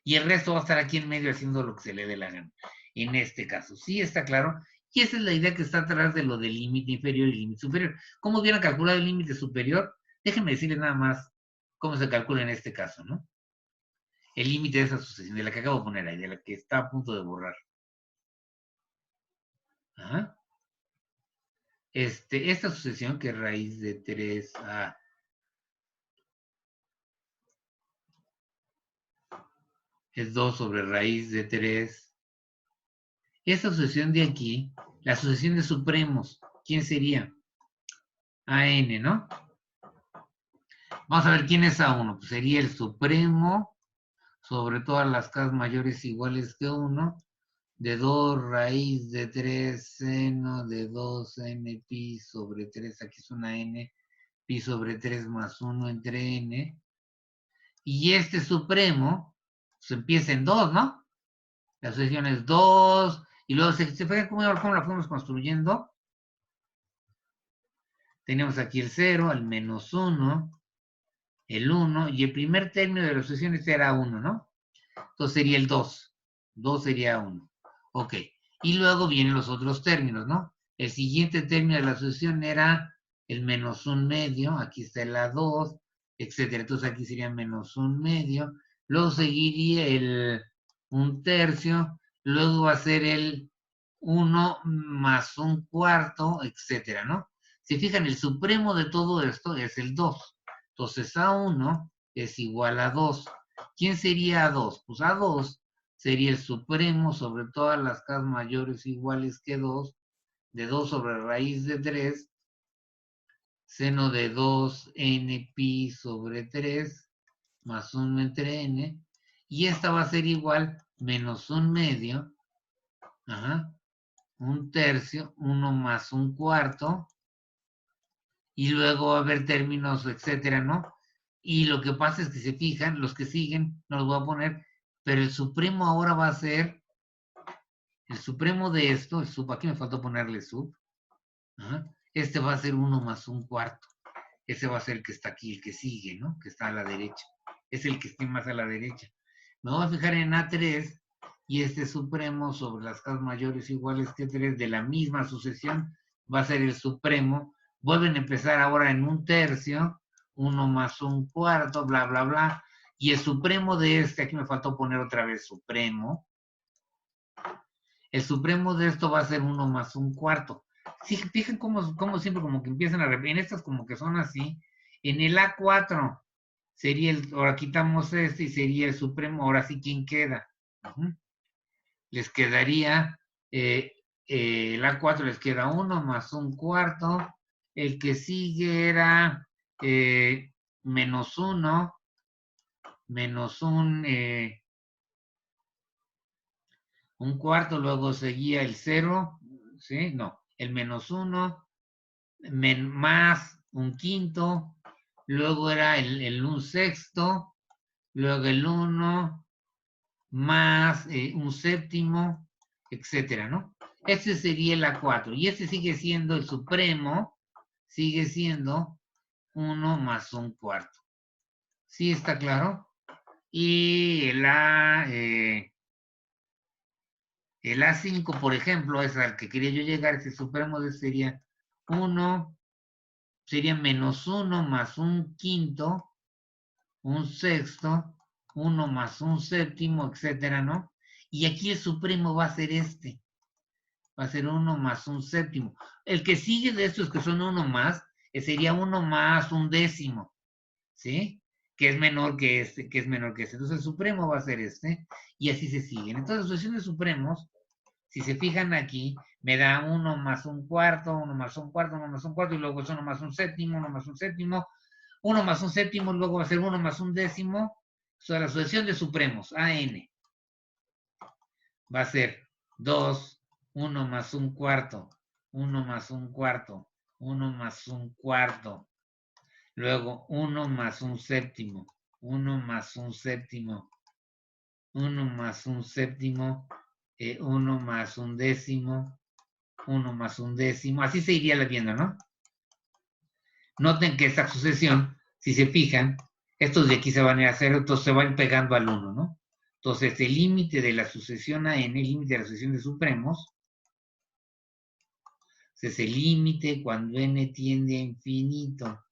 Y el resto va a estar aquí en medio haciendo lo que se le dé la gana. En este caso, sí está claro. Y esa es la idea que está atrás de lo del límite inferior y límite superior. ¿Cómo hubieran calculado el límite superior? Déjenme decirles nada más cómo se calcula en este caso, ¿no? El límite de esa sucesión, de la que acabo de poner ahí, de la que está a punto de borrar. Ajá. Esta sucesión que es raíz de 3a es 2 sobre raíz de 3. Esta sucesión de aquí, la sucesión de supremos, ¿quién sería? AN, ¿no? Vamos a ver quién es A1. Pues sería el supremo sobre todas las K mayores iguales que 1, de 2 raíz de 3 seno de 2n pi sobre 3, aquí es una n, pi sobre 3 más 1 entre n. Y este supremo, pues empieza en 2, ¿no? La sucesión es 2, y luego se fijan cómo la fuimos construyendo. Tenemos aquí el 0, el menos 1, el 1, y el primer término de la sucesión era 1, ¿no? Entonces sería el 2. 2 sería 1. Ok. Y luego vienen los otros términos, ¿no? El siguiente término de la sucesión era el menos 1 medio. Aquí está el A2, etcétera. Entonces aquí sería menos 1 medio. Luego seguiría el 1 tercio. Luego va a ser el 1 más 1 cuarto, etcétera, ¿no? Si fijan, el supremo de todo esto es el 2. Entonces A1 es igual a 2. ¿Quién sería A2? Pues A2 sería el supremo sobre todas las K mayores iguales que 2, de 2 sobre raíz de 3, seno de 2n pi sobre 3, más 1 entre n, y esta va a ser igual menos 1 medio, ajá, 1 tercio, 1 más 1 cuarto, y luego va a haber términos, etcétera, ¿no? Y lo que pasa es que se fijan, los que siguen, no los voy a poner, pero el supremo ahora va a ser, el supremo de esto, el sub, aquí me faltó ponerle sub, ajá, este va a ser 1 más 1 cuarto, ese va a ser el que está aquí, el que sigue, ¿no? Que está a la derecha, es el que esté más a la derecha. Me voy a fijar en A3, y este supremo sobre las K mayores iguales que 3 de la misma sucesión va a ser el supremo. Vuelven a empezar ahora en un tercio, 1 más un cuarto, bla, bla, bla. Y el supremo de este, aquí me faltó poner otra vez supremo. El supremo de esto va a ser 1 más un cuarto. Sí, fíjense cómo siempre como que empiezan a repetir. En estas como que son así. En el A4 sería el, ahora quitamos este y sería el supremo. Ahora sí, ¿quién queda? Les quedaría, el A4 les queda 1 más un cuarto. El que sigue era menos 1, menos un cuarto, luego seguía el 0, ¿sí? No, el menos 1, más un quinto, luego era el un sexto, luego el 1, más un séptimo, etcétera, ¿no? Este sería el A4, y este sigue siendo el supremo, sigue siendo 1 más un cuarto. ¿Sí está claro? Y el A5, por ejemplo, es al que quería yo llegar, ese supremo de sería 1, sería menos 1 más un quinto, un sexto, 1 más un séptimo, etcétera, ¿no? Y aquí el supremo va a ser este, va a ser 1 más un séptimo. El que sigue de estos que son 1 más, sería 1 más un décimo, ¿sí? Que es menor que este, que es menor que este. Entonces el supremo va a ser este, y así se siguen. Entonces, la sucesión de supremos, si se fijan aquí, me da 1 más un cuarto, 1 más un cuarto, 1 más un cuarto, y luego es 1 más un séptimo, 1 más un séptimo, 1 más un séptimo, luego va a ser 1 más un décimo. O sea, la sucesión de supremos, AN, va a ser 2, 1 más un cuarto, 1 más un cuarto, 1 más un cuarto, luego 1 más un séptimo, 1 más un séptimo, 1 más un séptimo, 1 más un décimo, 1 más un décimo, así se iría viendo, ¿no? Noten que esta sucesión, si se fijan, estos de aquí se van a ir a 0, entonces se van pegando al 1, ¿no? Entonces, el límite de la sucesión a n, el límite de la sucesión de supremos, es el límite cuando n tiende a infinito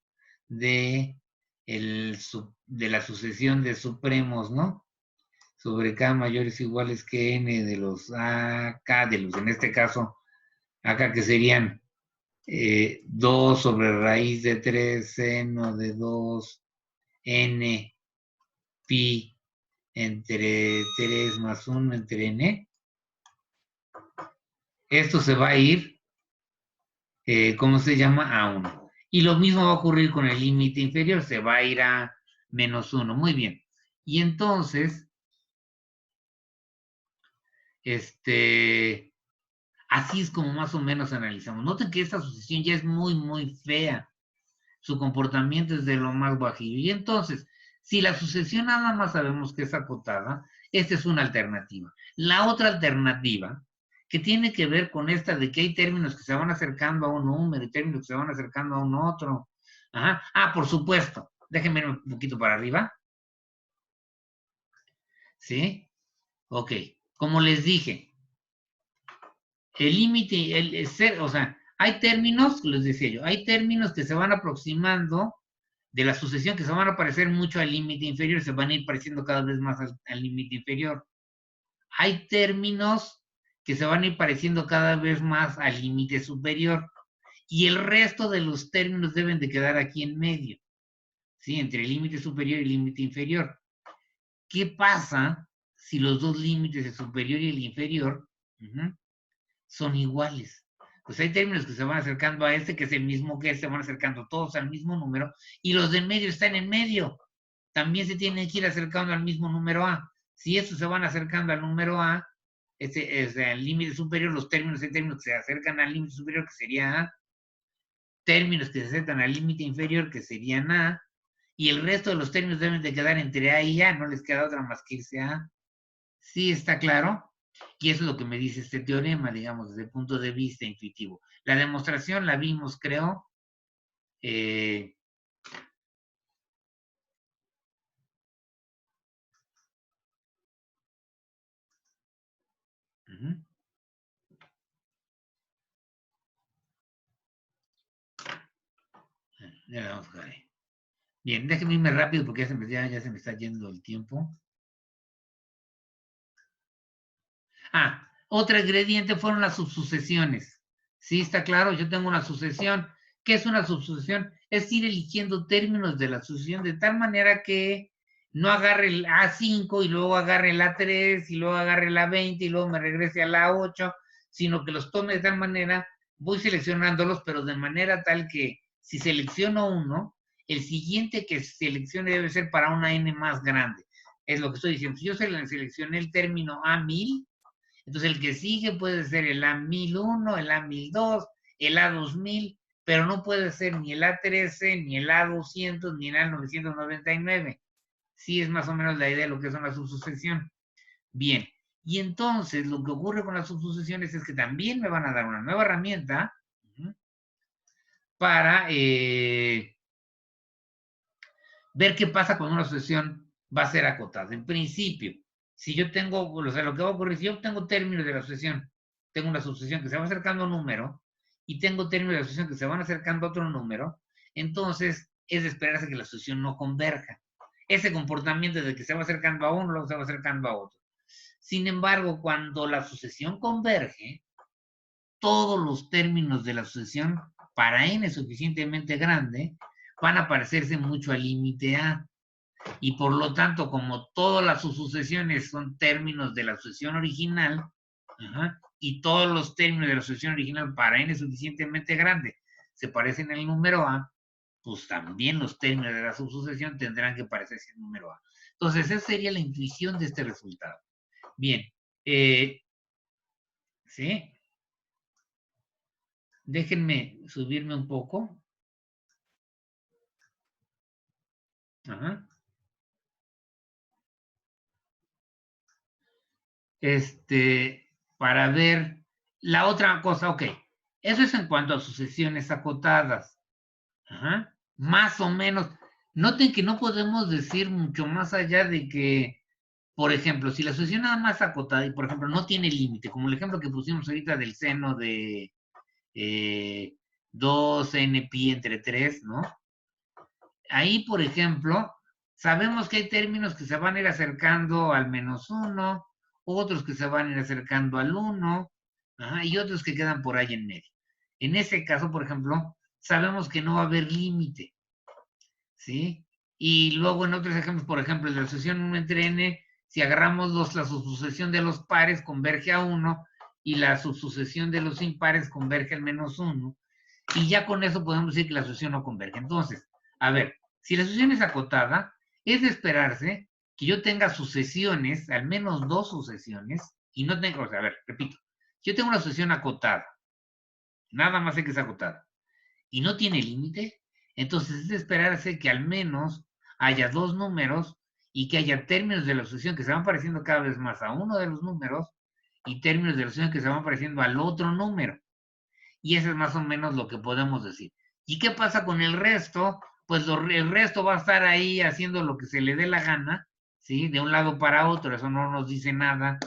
de, de la sucesión de supremos, ¿no? Sobre k mayores o iguales que n de los k, de los, en este caso, acá que serían 2 sobre raíz de 3 seno de 2 n pi entre 3 más 1 entre n. Esto se va a ir, ¿cómo se llama? A 1. Y lo mismo va a ocurrir con el límite inferior, se va a ir a menos 1. Muy bien. Y entonces, así es como más o menos analizamos. Noten que esta sucesión ya es muy, muy fea. Su comportamiento es de lo más bajillo. Y entonces, si la sucesión nada más sabemos que es acotada, esta es una alternativa. La otra alternativa, que tiene que ver con esta de que hay términos que se van acercando a un número y términos que se van acercando a un otro. Ajá. Ah, por supuesto. Déjenme ir un poquito para arriba. ¿Sí? Ok. Como les dije, el límite, o sea, hay términos, les decía yo, hay términos que se van aproximando de la sucesión que se van a parecer mucho al límite inferior, se van a ir pareciendo cada vez más al límite inferior. Hay términos que se van a ir pareciendo cada vez más al límite superior y el resto de los términos deben de quedar aquí en medio, ¿sí? Entre el límite superior y el límite inferior. ¿Qué pasa si los dos límites, el superior y el inferior, son iguales? Pues hay términos que se van acercando a este, que es el mismo que este, se van acercando todos al mismo número, y los de en medio están en medio. También se tienen que ir acercando al mismo número A. Si estos se van acercando al número A, es el límite superior, los términos y términos que se acercan al límite superior, que sería A, términos que se acercan al límite inferior, que serían A, y el resto de los términos deben de quedar entre A y A, no les queda otra más que irse a A. ¿Sí está claro? Y eso es lo que me dice este teorema, digamos, desde el punto de vista intuitivo. La demostración la vimos, creo, Ya la vamos a dejar ahí. Bien, déjenme irme rápido porque ya se me está yendo el tiempo. Otro ingrediente fueron las subsucesiones. ¿Sí está claro? Yo tengo una sucesión. ¿Qué es una subsucesión? Es ir eligiendo términos de la sucesión de tal manera que no agarre el A5 y luego agarre el A3 y luego agarre el A20 y luego me regrese al A8, sino que los tome de tal manera, voy seleccionándolos, pero de manera tal que si selecciono uno, el siguiente que seleccione debe ser para una N más grande. Es lo que estoy diciendo. Si yo seleccioné el término A1000, entonces el que sigue puede ser el A1001, el A1002, el A2000, pero no puede ser ni el A13, ni el A200, ni el A999. Sí es más o menos la idea de lo que es una subsucesión. Bien, y entonces lo que ocurre con las subsucesiones es que también me van a dar una nueva herramienta para ver qué pasa cuando una sucesión va a ser acotada. En principio, si yo tengo, o sea, lo que va a ocurrir, si yo tengo términos de la sucesión, tengo una sucesión que se va acercando a un número, y tengo términos de la sucesión que se van acercando a otro número, entonces es de esperarse que la sucesión no converja. Ese comportamiento de que se va acercando a uno, luego se va acercando a otro. Sin embargo, cuando la sucesión converge, todos los términos de la sucesión para n suficientemente grande van a parecerse mucho al límite A. Y por lo tanto, como todas las subsucesiones son términos de la sucesión original, y todos los términos de la sucesión original para n suficientemente grande se parecen al número A, pues también los términos de la subsucesión tendrán que parecerse al número A. Entonces, esa sería la intuición de este resultado. Bien, ¿sí? Déjenme subirme un poco. Ajá. Para ver la otra cosa, ok. Eso es en cuanto a sucesiones acotadas. Ajá. Más o menos. Noten que no podemos decir mucho más allá de que, por ejemplo, si la sucesión nada más acotada y, por ejemplo, no tiene límite, como el ejemplo que pusimos ahorita del seno de 2n pi entre 3, ¿no? Ahí, por ejemplo, sabemos que hay términos que se van a ir acercando al -1, otros que se van a ir acercando al 1, y otros que quedan por ahí en medio. En ese caso, por ejemplo, sabemos que no va a haber límite, ¿sí? Y luego en otros ejemplos, por ejemplo, en la sucesión 1 entre n, si agarramos la subsucesión de los pares, converge a 1, y la subsucesión de los impares converge al -1, y ya con eso podemos decir que la sucesión no converge. Entonces, a ver, si la sucesión es acotada, es de esperarse que yo tenga sucesiones, al menos dos sucesiones, y no tengo, o sea, a ver, repito, yo tengo una sucesión acotada, nada más sé que es acotada, y no tiene límite, entonces es de esperarse que al menos haya dos números y que haya términos de la sucesión que se van pareciendo cada vez más a uno de los números y términos de la sucesión que se van pareciendo al otro número. Y eso es más o menos lo que podemos decir. ¿Y qué pasa con el resto? Pues el resto va a estar ahí haciendo lo que se le dé la gana, ¿sí? De un lado para otro, eso no nos dice nada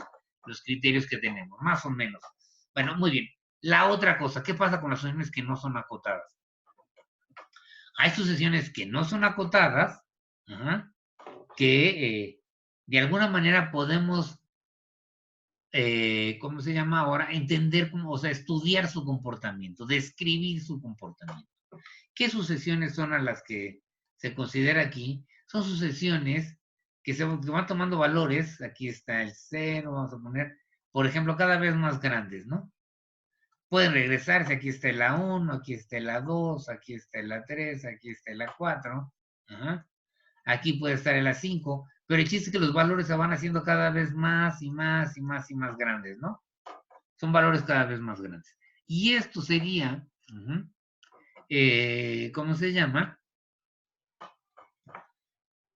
los criterios que tenemos, más o menos. Bueno, muy bien. La otra cosa, ¿qué pasa con las sucesiones que no son acotadas? Hay sucesiones que no son acotadas, que de alguna manera podemos ¿cómo se llama ahora? Entender, o sea, estudiar su comportamiento, describir su comportamiento. ¿Qué sucesiones son a las que se considera aquí? Son sucesiones que van tomando valores, aquí está el 0, vamos a poner, por ejemplo, cada vez más grandes, ¿no? Pueden regresarse, aquí está el A1, aquí está el A2, aquí está el A3, aquí está el A4, aquí puede estar el A5, pero el chiste es que los valores se van haciendo cada vez más y más y más y más grandes, ¿no? Son valores cada vez más grandes. Y esto sería, ¿cómo se llama?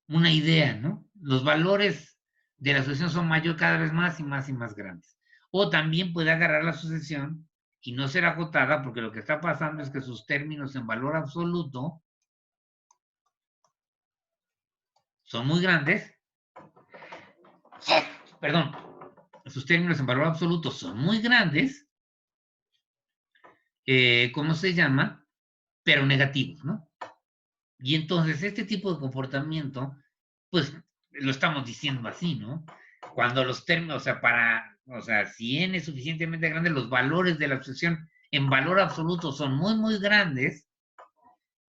Una idea, ¿no? Los valores de la sucesión son mayor cada vez más y más y más grandes. O también puede agarrar la sucesión y no ser acotada, porque lo que está pasando es que sus términos en valor absoluto son muy grandes. Perdón, sus términos en valor absoluto son muy grandes, ¿cómo se llama? Pero negativos, ¿no? Y entonces este tipo de comportamiento, pues lo estamos diciendo así, ¿no? Cuando los términos, o sea, si n es suficientemente grande, los valores de la sucesión en valor absoluto son muy, muy grandes,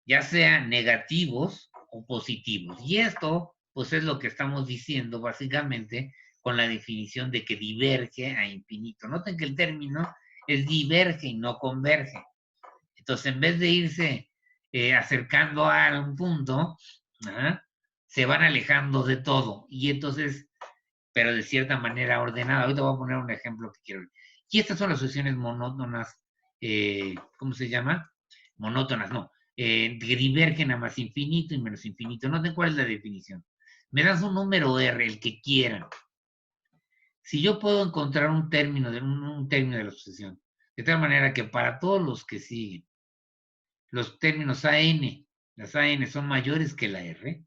ya sean negativos o positivos. Y esto, pues es lo que estamos diciendo básicamente con la definición de que diverge a infinito. Noten que el término es diverge y no converge. Entonces, en vez de irse acercando a un punto, ¿ah? Se van alejando de todo. Y entonces, pero de cierta manera ordenada. Ahorita voy a poner un ejemplo que quiero ver. Y estas son las sucesiones monótonas, ¿cómo se llama? Monótonas, no. Que divergen a más infinito y menos infinito. No sé cuál es la definición. Me das un número R, el que quieran. Si yo puedo encontrar un término de la sucesión, de tal manera que para todos los que siguen, los términos AN, las AN son mayores que la R.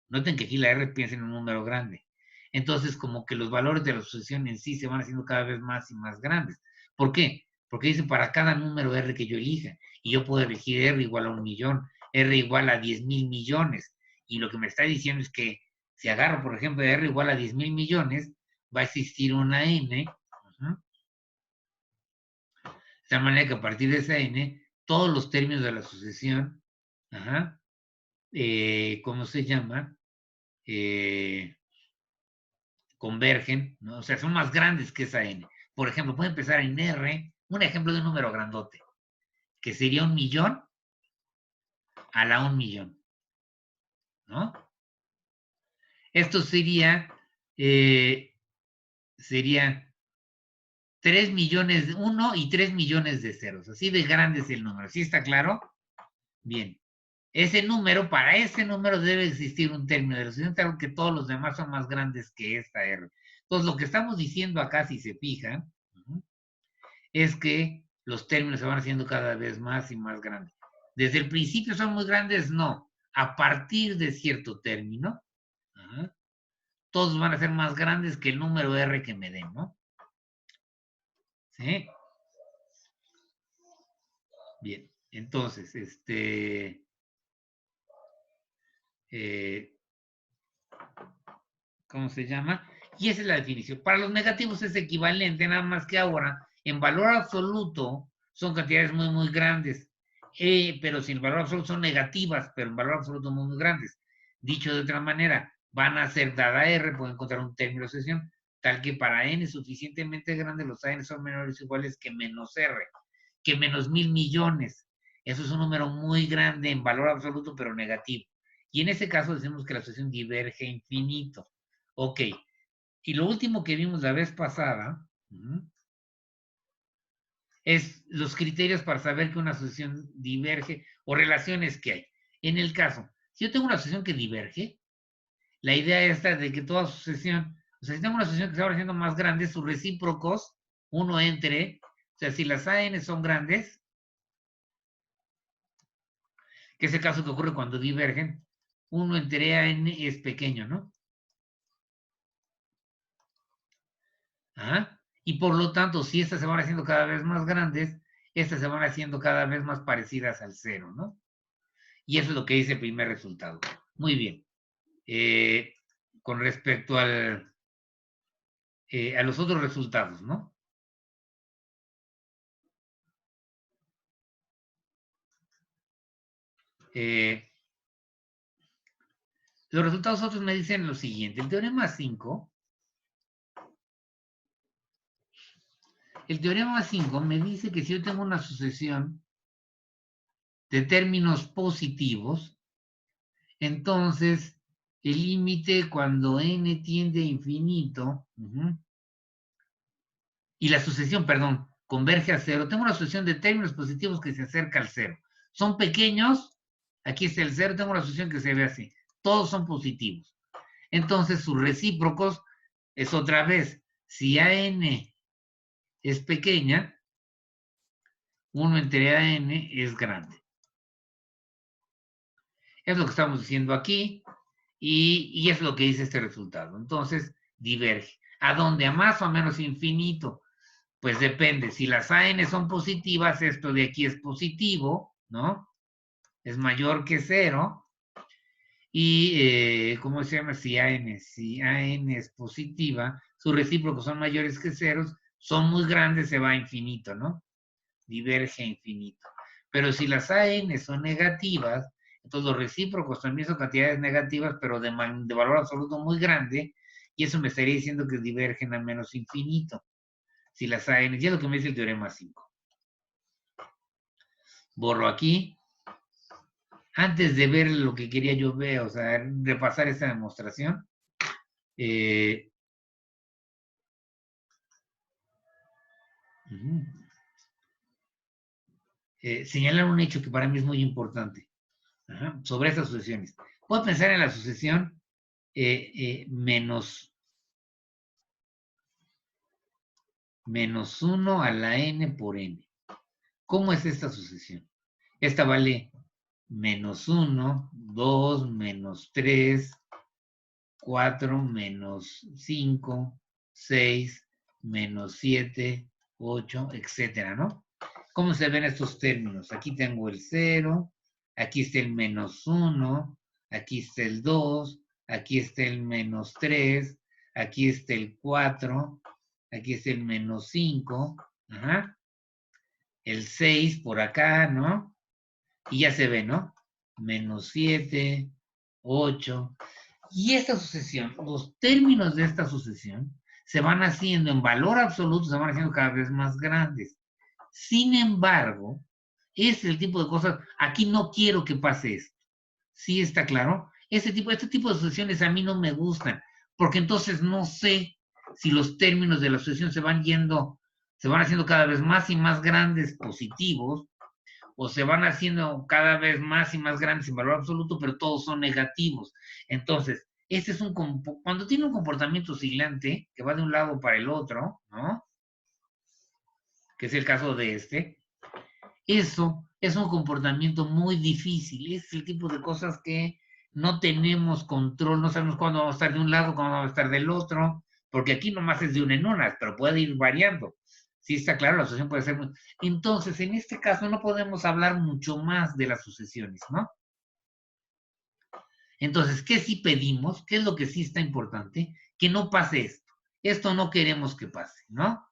Noten que aquí la R piensa en un número grande. Entonces, como que los valores de la sucesión en sí se van haciendo cada vez más y más grandes. ¿Por qué? Porque dice para cada número R que yo elija. Y yo puedo elegir R igual a 1.000.000, R igual a 10.000 millones. Y lo que me está diciendo es que si agarro, por ejemplo, R igual a 10.000 millones, va a existir una N. De tal manera que a partir de esa N, todos los términos de la sucesión, ¿cómo se llama? Convergen, ¿no? O sea, son más grandes que esa N. Por ejemplo, puede empezar en R, un ejemplo de un número grandote, que sería 1.000.000 a la 1.000.000, ¿no? Esto sería 3 millones de 1 y 3 millones de ceros. Así de grande es el número. ¿Sí está claro? Bien. Ese número, para ese número debe existir un término de la sucesión, que todos los demás son más grandes que esta R. Entonces, lo que estamos diciendo acá, si se fijan, es que los términos se van haciendo cada vez más y más grandes. Desde el principio son muy grandes, no. A partir de cierto término, todos van a ser más grandes que el número R que me den, ¿no? ¿Sí? Bien, entonces, ¿cómo se llama? Y esa es la definición. Para los negativos es equivalente, nada más que ahora, en valor absoluto, son cantidades muy, muy grandes. Pero si en valor absoluto son negativas, pero en valor absoluto muy, muy grandes. Dicho de otra manera, van a ser dada R, pueden encontrar un término de sucesión, tal que para n suficientemente grande, los AN son menores o iguales que menos R, que menos 1.000 millones. Eso es un número muy grande en valor absoluto, pero negativo. Y en ese caso decimos que la sucesión diverge infinito. Ok. Y lo último que vimos la vez pasada es los criterios para saber que una sucesión diverge o relaciones que hay. En el caso, si yo tengo una sucesión que diverge, la idea esta de que toda sucesión, o sea, si tengo una sucesión que se va haciendo más grande, sus recíprocos, uno entre, o sea, si las AN son grandes, que es el caso que ocurre cuando divergen, uno entre AN es pequeño, ¿no? Y por lo tanto, si estas se van haciendo cada vez más grandes, estas se van haciendo cada vez más parecidas al cero, ¿no? Y eso es lo que dice el primer resultado. Muy bien. Con respecto a los otros resultados, ¿no? Los resultados otros me dicen lo siguiente. El teorema 5 me dice que si yo tengo una sucesión de términos positivos, entonces el límite cuando n tiende a infinito, y la sucesión, perdón, converge a cero, tengo una sucesión de términos positivos que se acerca al cero. Son pequeños, aquí está el cero, tengo una sucesión que se ve así. Todos son positivos. Entonces, sus recíprocos es otra vez, si AN es pequeña, 1 entre AN es grande. Es lo que estamos diciendo aquí y es lo que dice este resultado. Entonces, diverge. ¿A dónde? A más o a menos infinito. Pues depende. Si las AN son positivas, esto de aquí es positivo, ¿no? es mayor que 0. Y, ¿cómo se llama? Si AN es positiva, sus recíprocos son mayores que 0, son muy grandes, se va a infinito, ¿no? Diverge a infinito. Pero si las AN son negativas, entonces los recíprocos también son cantidades negativas, pero de valor absoluto muy grande, y eso me estaría diciendo que divergen a menos infinito. Si las AN, ya es lo que me dice el teorema 5. Borro aquí. Antes de ver lo que quería yo ver, o sea, repasar esta demostración, señalar un hecho que para mí es muy importante sobre estas sucesiones. Puedo pensar en la sucesión menos 1 a la n por n. ¿Cómo es esta sucesión? Esta vale menos 1, 2, menos 3, 4, menos 5, 6, menos 7, 8, etcétera, ¿no? ¿Cómo se ven estos términos? Aquí tengo el 0, aquí está el menos 1, aquí está el 2, aquí está el menos 3, aquí está el 4, aquí está el menos 5, el 6 por acá, ¿no? Y ya se ve, ¿no? Menos 7, 8. Y esta sucesión, los términos de esta sucesión se van haciendo en valor absoluto, se van haciendo cada vez más grandes. Sin embargo, es el tipo de cosas, aquí no quiero que pase esto. ¿Sí está claro? Este tipo de sucesiones a mí no me gustan, porque entonces no sé si los términos de la sucesión se van haciendo cada vez más y más grandes positivos, o se van haciendo cada vez más y más grandes en valor absoluto, pero todos son negativos. Entonces, este es cuando tiene un comportamiento oscilante, que va de un lado para el otro, ¿no? Que es el caso de este, eso es un comportamiento muy difícil, es el tipo de cosas que no tenemos control, no sabemos cuándo vamos a estar de un lado, cuándo vamos a estar del otro, porque aquí nomás es de una en una, pero puede ir variando. Sí, está claro, la sucesión puede ser muy... Entonces, en este caso no podemos hablar mucho más de las sucesiones, ¿no? Entonces, ¿qué sí pedimos? ¿Qué es lo que sí está importante? Que no pase esto. Esto no queremos que pase, ¿no?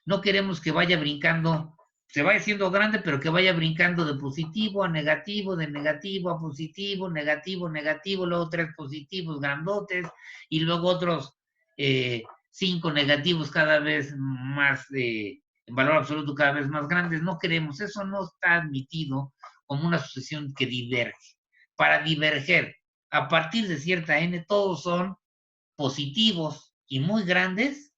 No queremos que vaya brincando, se vaya siendo grande, pero que vaya brincando de positivo a negativo, de negativo a positivo, negativo, negativo, luego 3 positivos grandotes, y luego otros 5 negativos cada vez más, en valor absoluto cada vez más grandes. No queremos, eso no está admitido como una sucesión que diverge. Para diverger, a partir de cierta n, todos son positivos y muy grandes,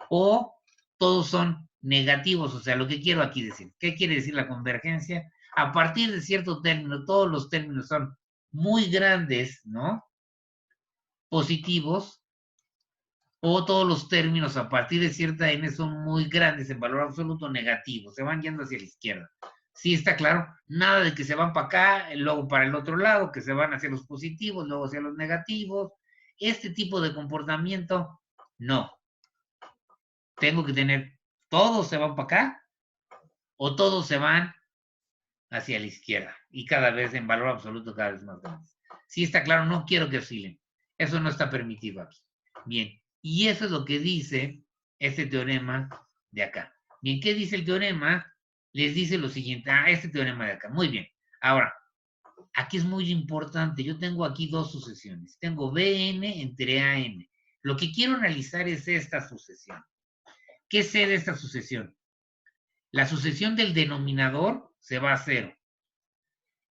o todos son negativos, o sea, lo que quiero aquí decir. ¿Qué quiere decir la convergencia? A partir de cierto término, todos los términos son muy grandes, ¿no? Positivos, o todos los términos a partir de cierta n son muy grandes en valor absoluto negativos, se van yendo hacia la izquierda. Sí, está claro, nada de que se van para acá, luego para el otro lado, que se van hacia los positivos, luego hacia los negativos. Este tipo de comportamiento, no. Tengo que tener, todos se van para acá, o todos se van hacia la izquierda, y cada vez en valor absoluto cada vez más grandes. Sí, está claro, no quiero que oscilen. Eso no está permitido aquí. Bien, y eso es lo que dice este teorema de acá. Bien, ¿qué dice el teorema? Les dice lo siguiente, este teorema de acá. Muy bien. Ahora, aquí es muy importante. Yo tengo aquí dos sucesiones. Tengo Bn entre An. Lo que quiero analizar es esta sucesión. ¿Qué sé de esta sucesión? La sucesión del denominador se va a 0.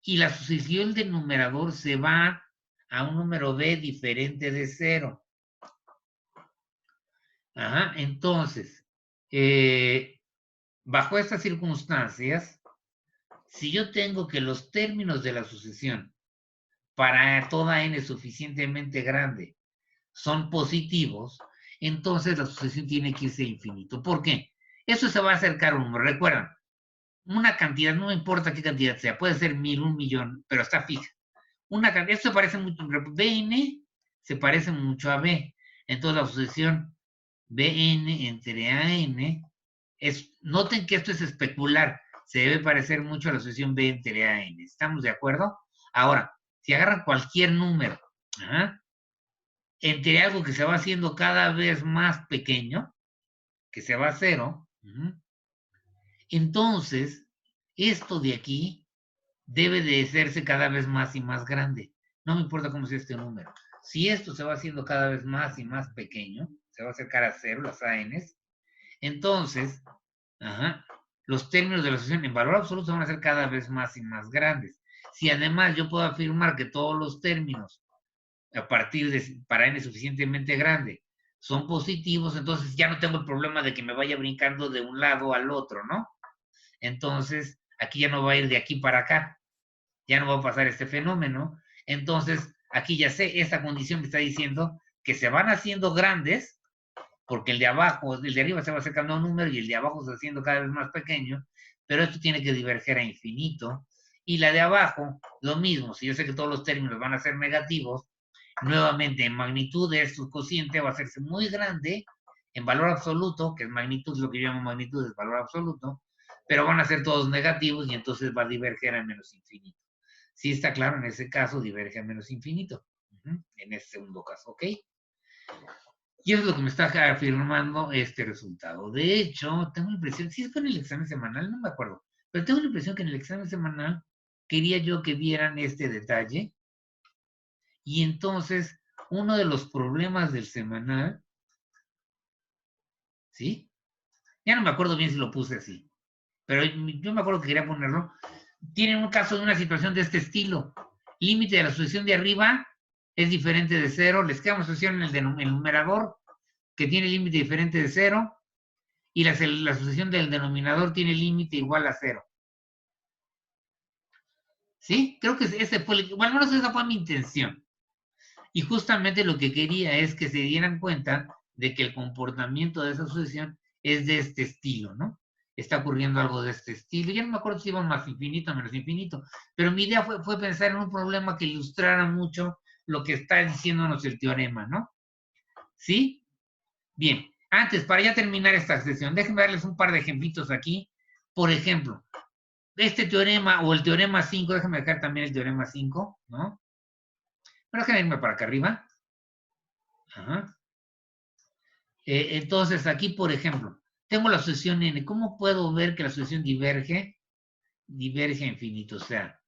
Y la sucesión del numerador se va a un número b diferente de 0. Entonces, bajo estas circunstancias, si yo tengo que los términos de la sucesión para toda n suficientemente grande son positivos, entonces la sucesión tiene que irse a infinito. ¿Por qué? Eso se va a acercar a un número. Recuerdan, una cantidad, no importa qué cantidad sea, puede ser 1000, 1.000.000, pero está fija. Esto se parece mucho, Bn se parece mucho a B. Entonces la sucesión Bn entre An noten que esto es especular. se debe parecer mucho a la asociación B entre A y N. ¿Estamos de acuerdo? Ahora, si agarran cualquier número, entre algo que se va haciendo cada vez más pequeño, que se va a cero, entonces, esto de aquí debe de hacerse cada vez más y más grande. No me importa cómo sea este número. Si esto se va haciendo cada vez más y más pequeño, se va a acercar a cero, las ANs, entonces, los términos de la asociación en valor absoluto van a ser cada vez más y más grandes. Si además yo puedo afirmar que todos los términos a partir de, para n suficientemente grande, son positivos, entonces ya no tengo el problema de que me vaya brincando de un lado al otro, ¿no? Entonces, aquí ya no va a ir de aquí para acá, ya no va a pasar este fenómeno. Entonces, aquí ya sé, esta condición me está diciendo que se van haciendo grandes, porque el de abajo, el de arriba se va acercando a un número y el de abajo se va haciendo cada vez más pequeño, pero esto tiene que diverger a infinito. Y la de abajo, lo mismo, si yo sé que todos los términos van a ser negativos, nuevamente en magnitud de su cociente va a hacerse muy grande, en valor absoluto, que es magnitud, lo que yo llamo magnitud es valor absoluto, pero van a ser todos negativos y entonces va a diverger a menos infinito. Sí está claro, en ese caso diverge a menos infinito, en este segundo caso, ¿ok? Y eso es lo que me está afirmando este resultado. De hecho, tengo la impresión, si fue en el examen semanal, no me acuerdo, pero tengo la impresión que en el examen semanal quería yo que vieran este detalle. Y entonces, uno de los problemas del semanal, ¿sí? Ya no me acuerdo bien si lo puse así, pero yo me acuerdo que quería ponerlo. Tienen un caso de una situación de este estilo. Límite de la sucesión de arriba es diferente de cero. Les queda una sucesión en el numerador que tiene límite diferente de cero y la sucesión del denominador tiene límite igual a cero. ¿Sí? Creo que ese fue, bueno, al menos esa fue mi intención. Y justamente lo que quería es que se dieran cuenta de que el comportamiento de esa sucesión es de este estilo, ¿no? Está ocurriendo algo de este estilo. Yo no me acuerdo si iba más infinito o menos infinito, pero mi idea fue pensar en un problema que ilustrara mucho lo que está diciéndonos el teorema, ¿no? ¿Sí? Bien, antes, para ya terminar esta sesión, déjenme darles un par de ejemplitos aquí. Por ejemplo, este teorema o el teorema 5, déjenme dejar también el teorema 5, ¿no? Pero déjenme irme para acá arriba. Ajá. Entonces, aquí, por ejemplo, tengo la sucesión n. ¿Cómo puedo ver que la sucesión diverge? Diverge a infinito, o sea,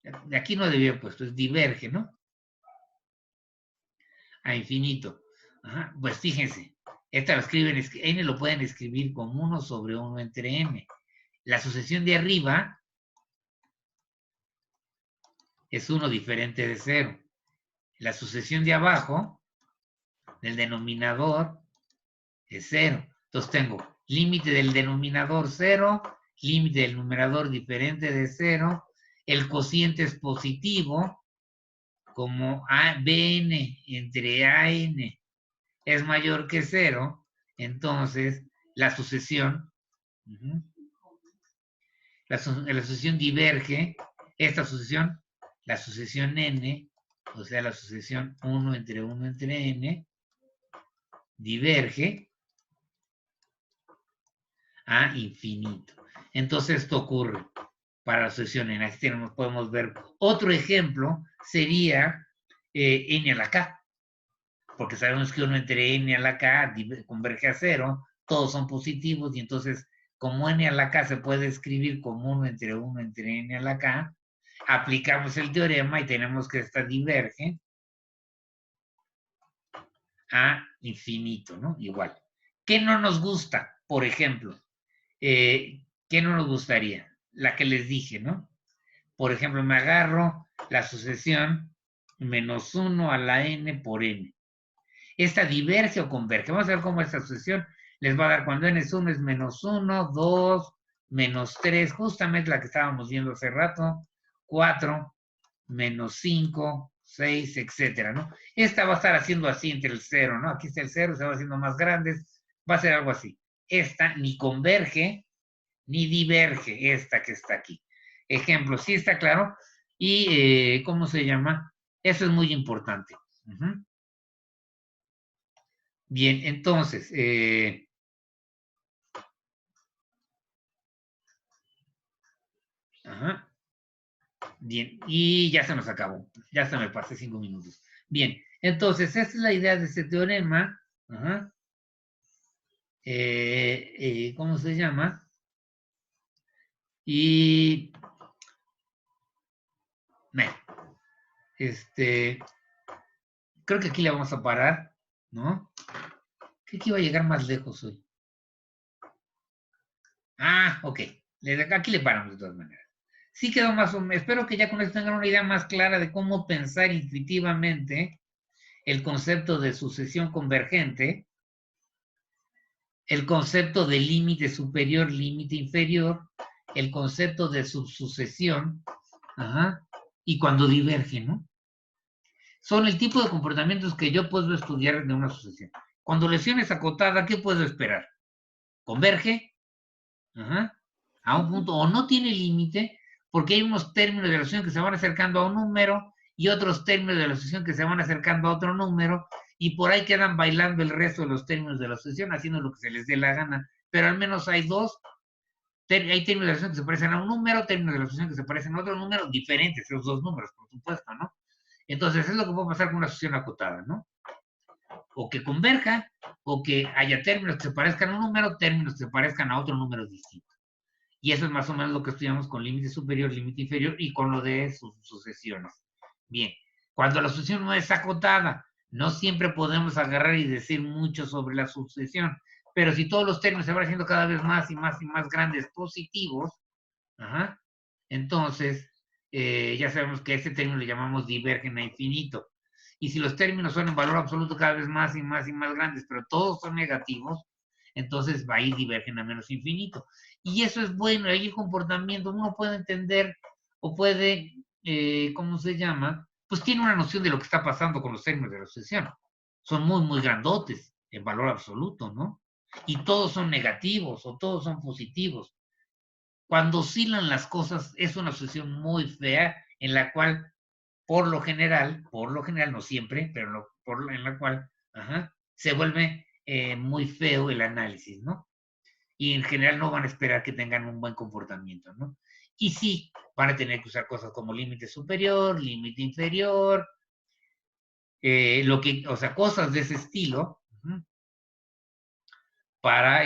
de aquí no debía haber puesto, es diverge, ¿no? A infinito. Ajá. Pues fíjense, esta lo escriben, n lo pueden escribir como 1 sobre 1 entre n. La sucesión de arriba es 1 diferente de 0. La sucesión de abajo, del denominador, es 0. Entonces tengo límite del denominador 0, límite del numerador diferente de 0, el cociente es positivo, como Bn entre An es mayor que 0, entonces la sucesión, la sucesión diverge, esta sucesión, la sucesión n, o sea, la sucesión 1 entre n, diverge a infinito. Entonces esto ocurre para la sucesión n. Aquí podemos ver otro ejemplo, sería n a la k, porque sabemos que 1 entre n a la k converge a 0, todos son positivos y entonces como n a la k se puede escribir como 1 entre n a la k, aplicamos el teorema y tenemos que esta diverge a infinito, ¿no? Igual. ¿Qué no nos gusta? Por ejemplo, ¿qué no nos gustaría? La que les dije, ¿no? Por ejemplo, me agarro la sucesión menos 1 a la n por n. Esta diverge o converge. Vamos a ver cómo esta sucesión les va a dar cuando n es 1 es menos 1, 2, menos 3, justamente la que estábamos viendo hace rato, 4, menos 5, 6, etcétera, ¿no? Esta va a estar haciendo así entre el 0, ¿no? Aquí está el 0, se va haciendo más grandes, va a ser algo así. Esta ni converge ni diverge, esta que está aquí. Ejemplo, sí está claro. Y, ¿cómo se llama? Eso es muy importante. Bien, entonces, Ajá. Bien, y ya se nos acabó. Ya se me pasé 5 minutos. Bien, entonces, esta es la idea de este teorema. Ajá. ¿Cómo se llama? Y, bueno, creo que aquí le vamos a parar, ¿no? Creo que iba a llegar más lejos hoy. Ah, ok. Aquí le paramos de todas maneras. Sí quedó más o menos. Espero que ya con esto tengan una idea más clara de cómo pensar intuitivamente el concepto de sucesión convergente, el concepto de límite superior, límite inferior, el concepto de subsucesión, ajá, y cuando diverge, ¿no? Son el tipo de comportamientos que yo puedo estudiar de una sucesión. Cuando la lesión es acotada, ¿qué puedo esperar? ¿Converge? Ajá, a un punto, o no tiene límite, porque hay unos términos de la asociación que se van acercando a un número y otros términos de la asociación que se van acercando a otro número, y por ahí quedan bailando el resto de los términos de la asociación, haciendo lo que se les dé la gana. Pero al menos hay hay términos de la asociación que se parecen a un número, términos de la asociación que se parecen a otro número, diferentes, esos dos números, por supuesto, ¿no? Entonces, es lo que puede pasar con una asociación acotada, ¿no? O que converja, o que haya términos que se parezcan a un número, términos que se parezcan a otro número distinto. Y eso es más o menos lo que estudiamos con límite superior, límite inferior y con lo de sus sucesiones. Bien, cuando la sucesión no es acotada, no siempre podemos agarrar y decir mucho sobre la sucesión, pero si todos los términos se van haciendo cada vez más y más y más grandes positivos, ajá, entonces ya sabemos que a este término le llamamos divergen a infinito. Y si los términos son en valor absoluto cada vez más y más y más grandes, pero todos son negativos, entonces va a ir divergen a menos infinito. Y eso es bueno, ahí el comportamiento uno puede entender o puede, ¿cómo se llama? Pues tiene una noción de lo que está pasando con los términos de la sucesión. Son muy, muy grandotes en valor absoluto, ¿no? Y todos son negativos o todos son positivos. Cuando oscilan las cosas es una sucesión muy fea en la cual, por lo general, no siempre, pero en la cual ajá, se vuelve muy feo el análisis, ¿no? Y en general no van a esperar que tengan un buen comportamiento, ¿no? Y sí, van a tener que usar cosas como límite superior, límite inferior, o sea, cosas de ese estilo, para,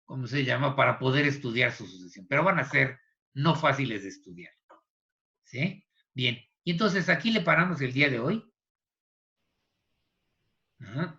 ¿cómo se llama? Para poder estudiar su sucesión. Pero van a ser no fáciles de estudiar, ¿sí? Bien, y entonces aquí le paramos el día de hoy. Ajá.